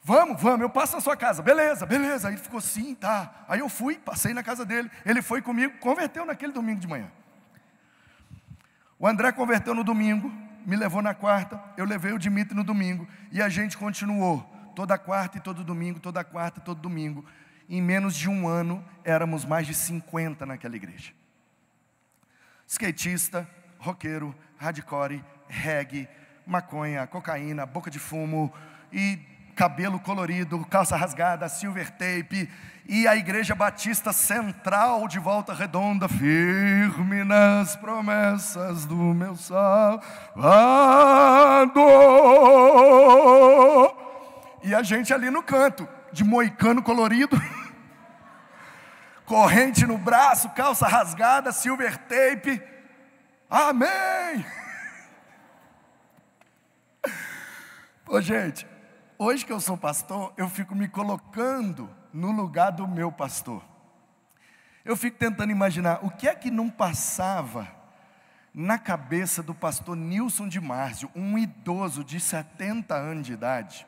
Vamos, eu passo na sua casa. Beleza. Aí ele ficou, sim, tá. Aí eu fui, passei na casa dele. Ele foi comigo, converteu naquele domingo de manhã. O André converteu no domingo, me levou na quarta. Eu levei o Dimitri no domingo. E a gente continuou. Toda quarta e todo domingo, toda quarta e todo domingo. Em menos de um ano, éramos mais de 50 naquela igreja. Skatista, roqueiro, hardcore, reggae, maconha, cocaína, boca de fumo e cabelo colorido, calça rasgada, silver tape, e a Igreja Batista Central de Volta Redonda, firme nas promessas do meu salvador. E a gente ali no canto, de moicano colorido, corrente no braço, calça rasgada, silver tape. Amém! Pô, gente, hoje que eu sou pastor, eu fico me colocando no lugar do meu pastor. Eu fico tentando imaginar o que é que não passava na cabeça do pastor Nilson de Márcio, um idoso de 70 anos de idade,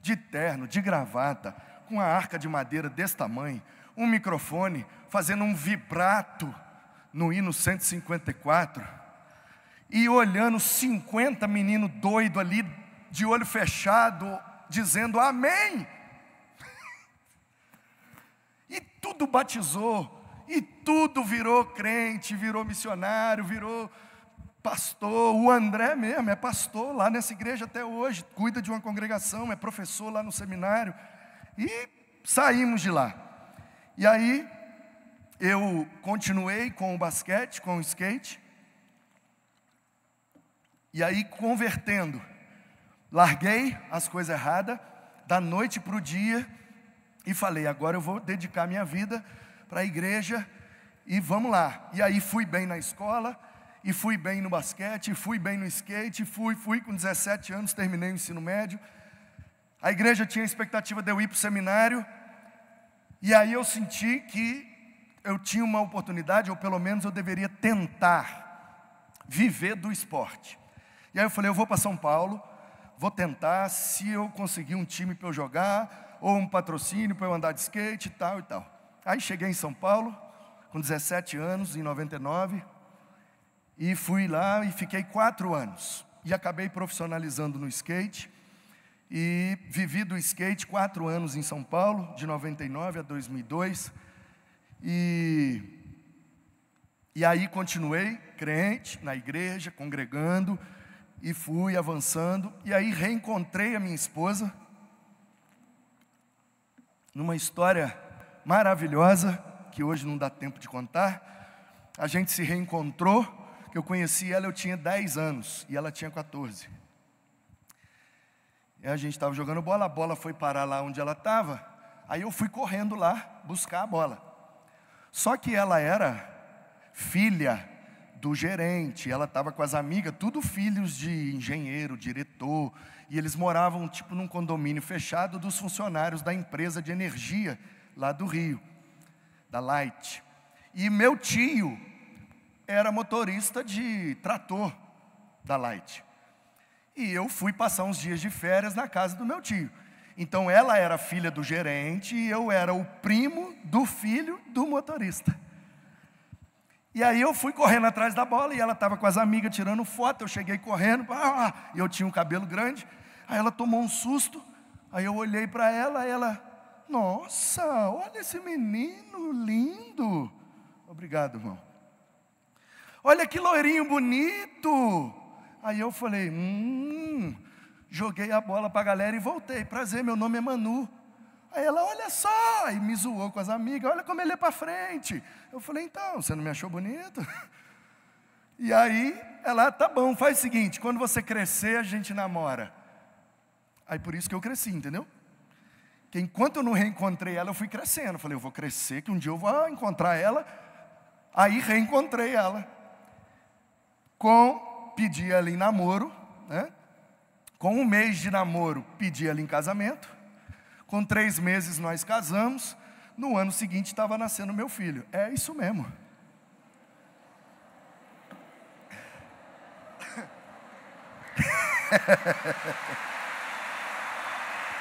de terno, de gravata, com uma arca de madeira desse tamanho, um microfone, fazendo um vibrato no hino 154, e olhando 50 meninos doidos ali, de olho fechado, dizendo amém. E tudo batizou, e tudo virou crente, virou missionário, virou pastor. O André mesmo é pastor lá nessa igreja até hoje, cuida de uma congregação, é professor lá no seminário. E saímos de lá. E aí, eu continuei com o basquete, com o skate. E aí, convertendo, larguei as coisas erradas, da noite para o dia, e falei, agora eu vou dedicar minha vida para a igreja, e vamos lá. E aí fui bem na escola, e fui bem no basquete, e fui bem no skate, fui com 17 anos, terminei o ensino médio. A igreja tinha a expectativa de eu ir para o seminário, e aí eu senti que eu tinha uma oportunidade, ou pelo menos eu deveria tentar viver do esporte. E aí eu falei, eu vou para São Paulo, vou tentar, se eu conseguir um time para eu jogar, ou um patrocínio para eu andar de skate e tal e tal. Aí cheguei em São Paulo, com 17 anos, em 99, e fui lá e fiquei 4 anos. E acabei profissionalizando no skate, e vivi do skate 4 anos em São Paulo, de 99 a 2002, e aí continuei crente na igreja, congregando, e fui avançando, e aí reencontrei a minha esposa, numa história maravilhosa, que hoje não dá tempo de contar. A gente se reencontrou, que eu conheci ela, eu tinha 10 anos, e ela tinha 14. E a gente estava jogando bola, a bola foi parar lá onde ela estava, aí eu fui correndo lá, buscar a bola. Só que ela era filha do gerente, ela estava com as amigas, tudo filhos de engenheiro, diretor, e eles moravam tipo num condomínio fechado dos funcionários da empresa de energia lá do Rio, da Light. E meu tio era motorista de trator da Light. E eu fui passar uns dias de férias na casa do meu tio. Então ela era filha do gerente e eu era o primo do filho do motorista. E aí eu fui correndo atrás da bola, e ela estava com as amigas tirando foto, eu cheguei correndo, e eu tinha um cabelo grande, aí ela tomou um susto, aí eu olhei para ela, nossa, olha esse menino lindo. Obrigado, irmão. Olha que loirinho bonito. Aí eu falei, joguei a bola para a galera e voltei. Prazer, meu nome é Manu. Aí ela, olha só, e me zoou com as amigas, olha como ele é para frente. Eu falei, então, você não me achou bonito? E aí, ela, tá bom, faz o seguinte, quando você crescer, a gente namora. Aí por isso que eu cresci, entendeu? Que enquanto eu não reencontrei ela, eu fui crescendo. Eu falei, eu vou crescer, que um dia eu vou encontrar ela. Aí reencontrei ela. Pedi ela em namoro, né? Com 1 mês de namoro, pedi ela em casamento. Com 3 meses nós casamos. No ano seguinte estava nascendo meu filho. É isso mesmo.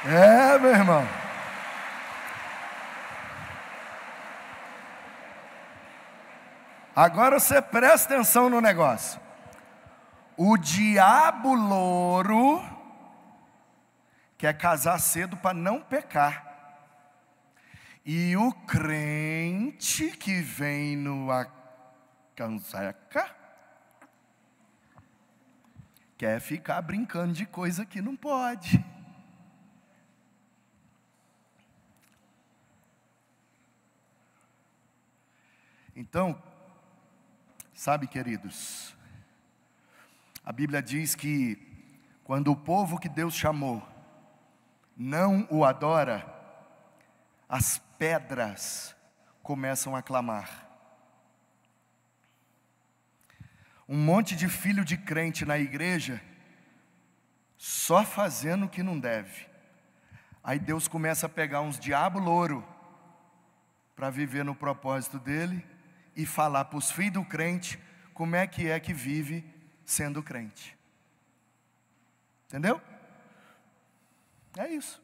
É, meu irmão. Agora você presta atenção no negócio. O diabo louro quer casar cedo para não pecar. E o crente que vem no canseca quer ficar brincando de coisa que não pode. Então, sabe, queridos, a Bíblia diz que quando o povo que Deus chamou não o adora, as pedras começam a clamar. Um monte de filho de crente na igreja, só fazendo o que não deve. Aí Deus começa a pegar uns diabo louro, para viver no propósito dele, e falar para os filhos do crente, como é que vive sendo crente. Entendeu? É isso.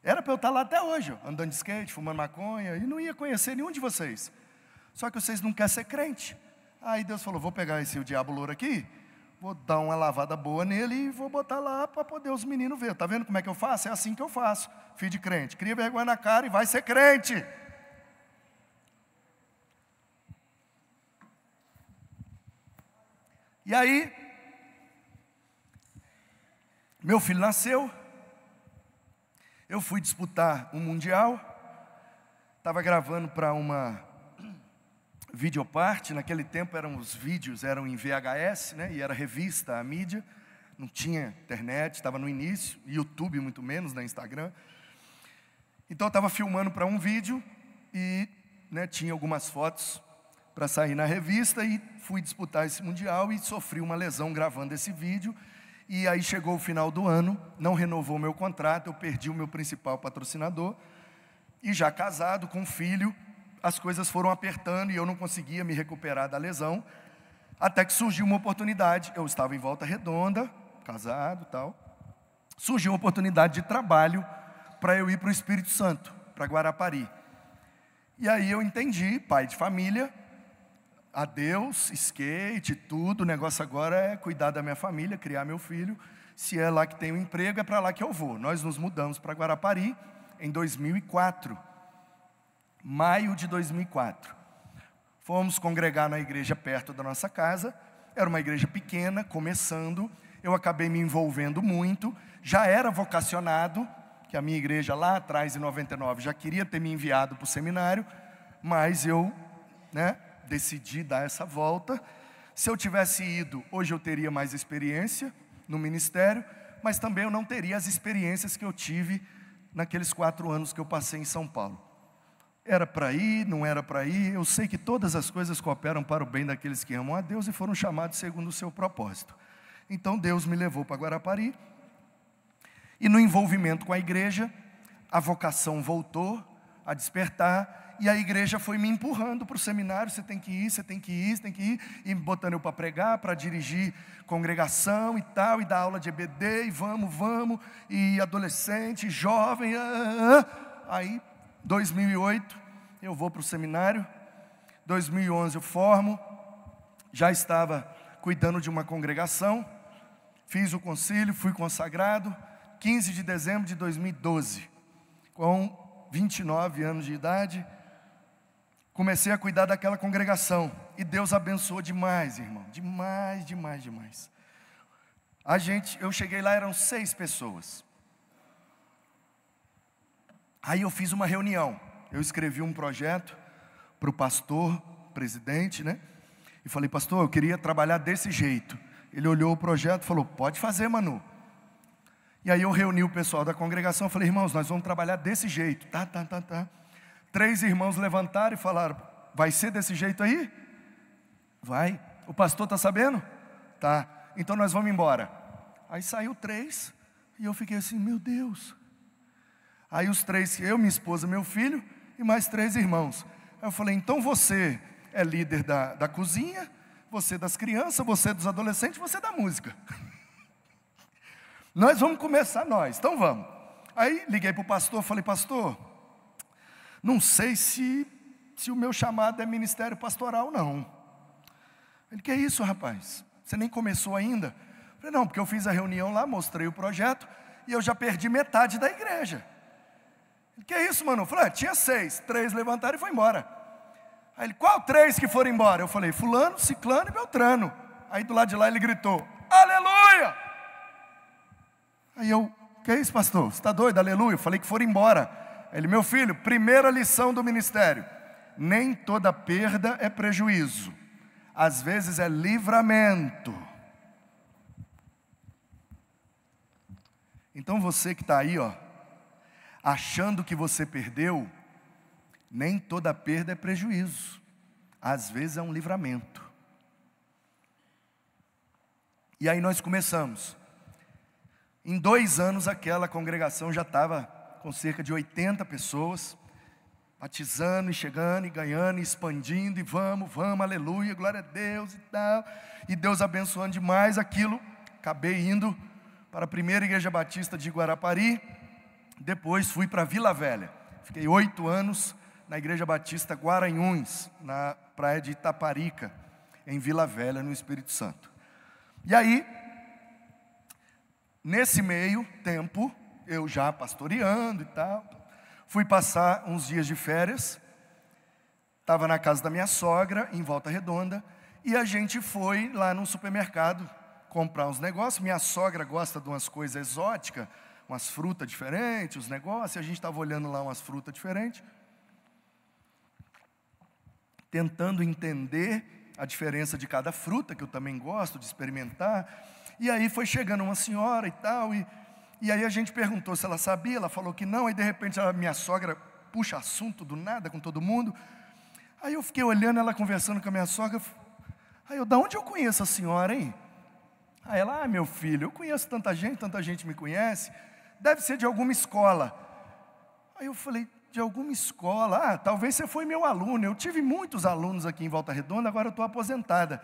Era para eu estar lá até hoje, andando de skate, fumando maconha, e não ia conhecer nenhum de vocês. Só que vocês não querem ser crente. Aí Deus falou, vou pegar esse diabo louro aqui, vou dar uma lavada boa nele e vou botar lá para poder os meninos ver. Está vendo como é que eu faço? É assim que eu faço, filho de crente. Cria vergonha na cara e vai ser crente. E aí, meu filho nasceu, eu fui disputar um mundial, estava gravando para uma videoparte. Naquele tempo os vídeos eram em VHS, né, e era revista, a mídia, não tinha internet, estava no início, YouTube muito menos, né, Instagram. Então eu estava filmando para um vídeo e, né, tinha algumas fotos para sair na revista, e fui disputar esse mundial e sofri uma lesão gravando esse vídeo. E aí chegou o final do ano, não renovou o meu contrato, eu perdi o meu principal patrocinador, e já casado, com filho, as coisas foram apertando e eu não conseguia me recuperar da lesão, até que surgiu uma oportunidade. Eu estava em Volta Redonda, casado e tal, surgiu uma oportunidade de trabalho para eu ir para o Espírito Santo, para Guarapari. E aí eu entendi, pai de família, adeus, skate, tudo, o negócio agora é cuidar da minha família, criar meu filho. Se é lá que tem um emprego, é para lá que eu vou. Nós nos mudamos para Guarapari em 2004, maio de 2004. Fomos congregar na igreja perto da nossa casa, era uma igreja pequena, começando. Eu acabei me envolvendo muito, já era vocacionado, que a minha igreja lá atrás, em 99, já queria ter me enviado para o seminário, mas eu, decidi dar essa volta. Se eu tivesse ido, hoje eu teria mais experiência no ministério, mas também eu não teria as experiências que eu tive naqueles 4 anos que eu passei em São Paulo. Era para ir, não era para ir, eu sei que todas as coisas cooperam para o bem daqueles que amam a Deus e foram chamados segundo o seu propósito. Então Deus me levou para Guarapari, e no envolvimento com a igreja, a vocação voltou a despertar, e a igreja foi me empurrando para o seminário. Você tem que ir, você tem que ir, você tem que ir, e me botando eu para pregar, para dirigir congregação e tal, e dar aula de EBD, e vamos, e adolescente, jovem, Aí, 2008, eu vou para o seminário, 2011 eu formo, já estava cuidando de uma congregação, fiz o concílio, fui consagrado, 15 de dezembro de 2012, com 29 anos de idade, comecei a cuidar daquela congregação, e Deus abençoou demais, irmão, demais. Eu cheguei lá, eram 6 pessoas, aí eu fiz uma reunião, eu escrevi um projeto para o pastor, presidente, e falei, pastor, eu queria trabalhar desse jeito. Ele olhou o projeto e falou, pode fazer, Manu. E aí eu reuni o pessoal da congregação, falei, irmãos, nós vamos trabalhar desse jeito. Tá. 3 irmãos levantaram e falaram, vai ser desse jeito aí? Vai. O pastor está sabendo? Tá. Então nós vamos embora. Aí saiu 3, e eu fiquei assim, meu Deus. Aí os 3, eu, minha esposa, meu filho, e mais 3 irmãos. Aí eu falei, então você é líder da cozinha, você das crianças, você dos adolescentes, você da música. Nós vamos começar nós, então vamos. Aí liguei para o pastor, falei, pastor, não sei se o meu chamado é ministério pastoral, não. Ele, que é isso, rapaz? Você nem começou ainda? Eu falei, não, porque eu fiz a reunião lá, mostrei o projeto, e eu já perdi metade da igreja. Ele, que é isso, mano? Eu falei, tinha 6, 3 levantaram e foi embora. Aí ele, qual 3 que foram embora? Eu falei, fulano, ciclano e beltrano. Aí do lado de lá ele gritou, aleluia! Aí eu, que é isso, pastor? Você está doido? Aleluia? Eu falei que foram embora. Ele, meu filho, primeira lição do ministério, nem toda perda é prejuízo, às vezes é livramento. Então você que está aí, achando que você perdeu, nem toda perda é prejuízo, às vezes é um livramento. E aí nós começamos. Em 2 anos aquela congregação já estava com cerca de 80 pessoas, batizando e chegando e ganhando e expandindo, e vamos, aleluia, glória a Deus e tal, e Deus abençoando demais aquilo. Acabei indo para a primeira igreja batista de Guarapari, depois fui para Vila Velha, fiquei 8 anos na igreja batista Guaranhuns, na praia de Itaparica, em Vila Velha, no Espírito Santo. E aí, nesse meio tempo, eu já pastoreando e tal, fui passar uns dias de férias, estava na casa da minha sogra, em Volta Redonda, e a gente foi lá no supermercado comprar uns negócios. Minha sogra gosta de umas coisas exóticas, umas frutas diferentes, os negócios, e a gente estava olhando lá umas frutas diferentes, tentando entender a diferença de cada fruta, que eu também gosto de experimentar. E aí foi chegando uma senhora e tal, e aí a gente perguntou se ela sabia, ela falou que não, aí de repente a minha sogra puxa assunto do nada com todo mundo. Aí eu fiquei olhando ela conversando com a minha sogra, aí eu, da onde eu conheço a senhora, hein? Aí ela, meu filho, eu conheço tanta gente me conhece, deve ser de alguma escola. Aí eu falei, de alguma escola? Talvez você foi meu aluno, eu tive muitos alunos aqui em Volta Redonda, agora eu estou aposentada.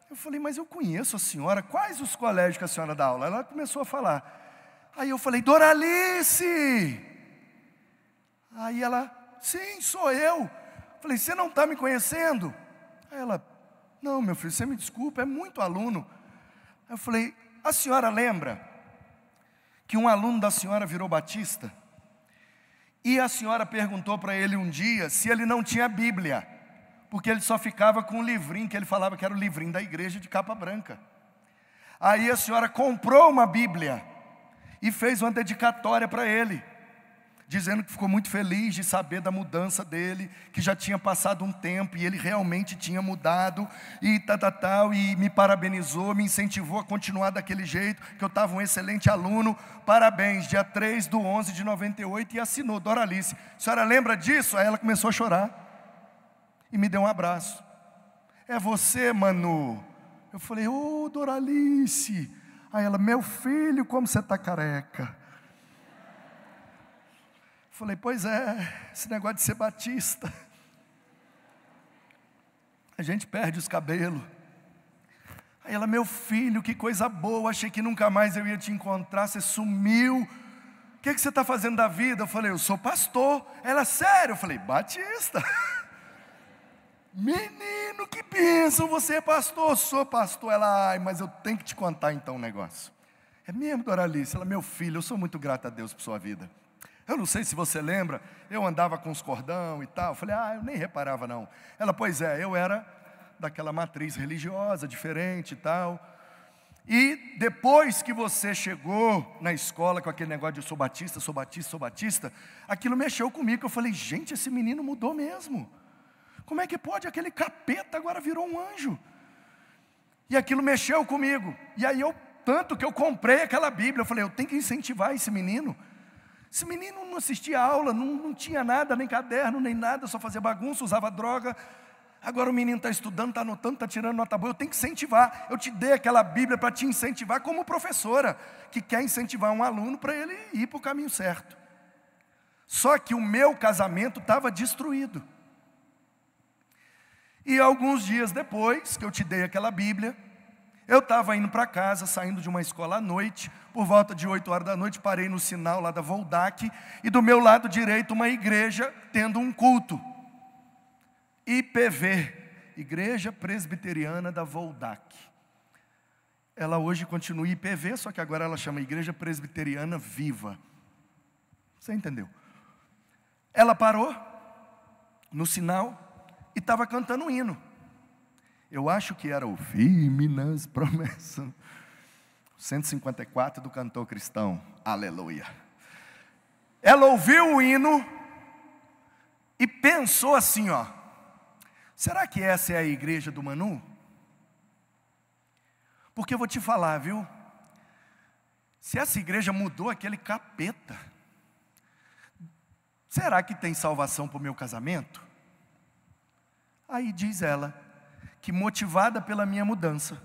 Eu falei, mas eu conheço a senhora, quais os colégios que a senhora dá aula? Ela começou a falar. Aí eu falei, Doralice! Aí ela, sim, sou eu. Falei, você não está me conhecendo? Aí ela, não, meu filho, você me desculpa, é muito aluno. Aí eu falei, a senhora lembra que um aluno da senhora virou batista? E a senhora perguntou para ele um dia se ele não tinha Bíblia, porque ele só ficava com um livrinho, que ele falava que era o livrinho da igreja de capa branca. Aí a senhora comprou uma Bíblia e fez uma dedicatória para ele, dizendo que ficou muito feliz de saber da mudança dele, que já tinha passado um tempo e ele realmente tinha mudado, e tal, e me parabenizou, me incentivou a continuar daquele jeito, que eu estava um excelente aluno, parabéns, dia 3/11/98, e assinou, Doralice. A senhora lembra disso? Aí ela começou a chorar, e me deu um abraço. É você, Manu? Eu falei, Doralice. Aí ela, meu filho, como você está careca. Falei, pois é, esse negócio de ser batista, a gente perde os cabelos. Aí ela, meu filho, que coisa boa, achei que nunca mais eu ia te encontrar, você sumiu. O que você está fazendo da vida? Eu falei, eu sou pastor. Ela, sério? Eu falei, batista. Menino, que bênção, você é pastor? Sou pastor. Ela, ai, mas eu tenho que te contar então um negócio. É mesmo, Doralice? Ela, meu filho, eu sou muito grato a Deus por sua vida. Eu não sei se você lembra, eu andava com os cordão e tal. Eu falei, eu nem reparava não. Ela, pois é, eu era daquela matriz religiosa, diferente e tal. E depois que você chegou na escola com aquele negócio de eu sou batista, sou batista, sou batista, aquilo mexeu comigo. Eu falei, gente, esse menino mudou mesmo. Como é que pode? Aquele capeta agora virou um anjo. E aquilo mexeu comigo. E aí tanto que eu comprei aquela Bíblia, eu falei, eu tenho que incentivar esse menino. Esse menino não assistia aula, não tinha nada, nem caderno, nem nada, só fazia bagunça, usava droga. Agora o menino está estudando, está anotando, está tirando nota boa, eu tenho que incentivar. Eu te dei aquela Bíblia para te incentivar como professora, que quer incentivar um aluno para ele ir para o caminho certo. Só que o meu casamento estava destruído. E alguns dias depois que eu te dei aquela Bíblia, Eu estava indo para casa, saindo de uma escola à noite, por volta de 8 horas da noite, parei no sinal lá da Voldac, e do meu lado direito uma igreja tendo um culto. IPV, Igreja Presbiteriana da Voldac. Ela hoje continua IPV, só que agora ela chama Igreja Presbiteriana Viva. Você entendeu? Ela parou no sinal e estava cantando um hino. Eu acho que era o Firme nas Promessas. 154 do cantor cristão. Aleluia. Ela ouviu o hino e pensou assim, ó. Será que essa é a igreja do Manu? Porque eu vou te falar, viu? Se essa igreja mudou aquele capeta, será que tem salvação para o meu casamento? Aí diz ela, que motivada pela minha mudança,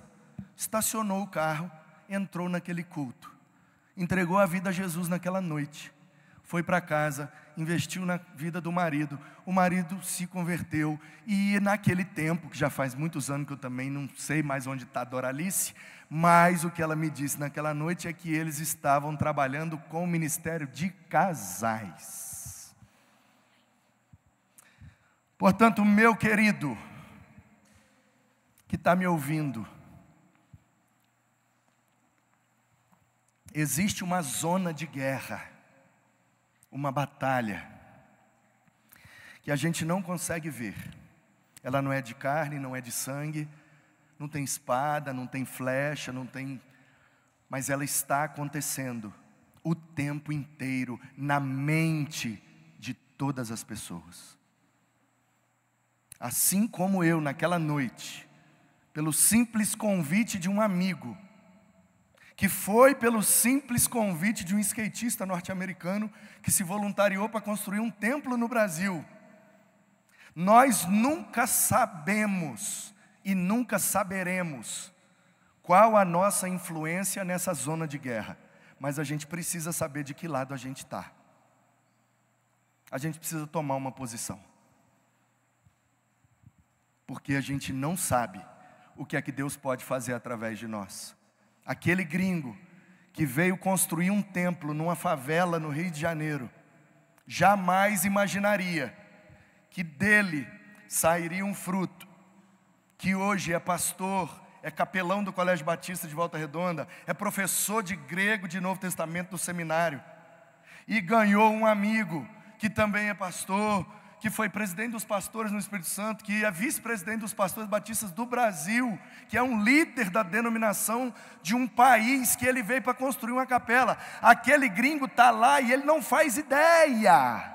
estacionou o carro, entrou naquele culto, entregou a vida a Jesus naquela noite, foi para casa, investiu na vida do marido, o marido se converteu, e naquele tempo, que já faz muitos anos que eu também não sei mais onde está a Doralice, mas o que ela me disse naquela noite é que eles estavam trabalhando com o ministério de casais. Portanto, meu querido, que está me ouvindo, existe uma zona de guerra, uma batalha, que a gente não consegue ver. Ela não é de carne, não é de sangue, não tem espada, não tem flecha, não tem... mas ela está acontecendo o tempo inteiro na mente de todas as pessoas. Assim como eu naquela noite, pelo simples convite de um amigo, que foi pelo simples convite de um skatista norte-americano, que se voluntariou para construir um templo no Brasil. Nós nunca sabemos e nunca saberemos qual a nossa influência nessa zona de guerra, mas a gente precisa saber de que lado a gente está. A gente precisa tomar uma posição, porque a gente não sabe o que é que Deus pode fazer através de nós. Aquele gringo que veio construir um templo numa favela no Rio de Janeiro, jamais imaginaria que dele sairia um fruto, que hoje é pastor, é capelão do Colégio Batista de Volta Redonda, é professor de grego de Novo Testamento no seminário, e ganhou um amigo que também é pastor, que foi presidente dos pastores no Espírito Santo, que é vice-presidente dos pastores batistas do Brasil, que é um líder da denominação de um país que ele veio para construir uma capela. Aquele gringo está lá e ele não faz ideia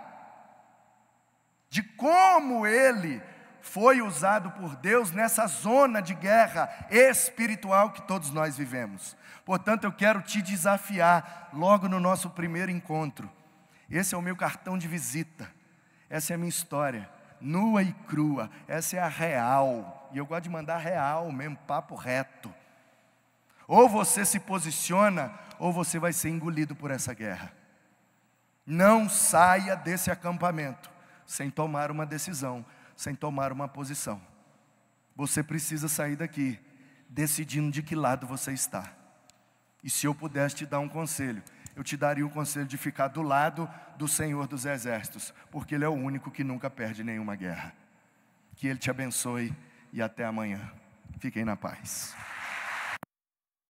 de como ele foi usado por Deus nessa zona de guerra espiritual que todos nós vivemos. Portanto, eu quero te desafiar logo no nosso primeiro encontro. Esse é o meu cartão de visita. Essa é a minha história, nua e crua, essa é a real, e eu gosto de mandar real mesmo, papo reto. Ou você se posiciona, ou você vai ser engolido por essa guerra. Não saia desse acampamento, sem tomar uma decisão, sem tomar uma posição. Você precisa sair daqui, decidindo de que lado você está. E se eu pudesse te dar um conselho, eu te daria o conselho de ficar do lado do Senhor dos Exércitos, porque Ele é o único que nunca perde nenhuma guerra. Que Ele te abençoe e até amanhã. Fiquem na paz.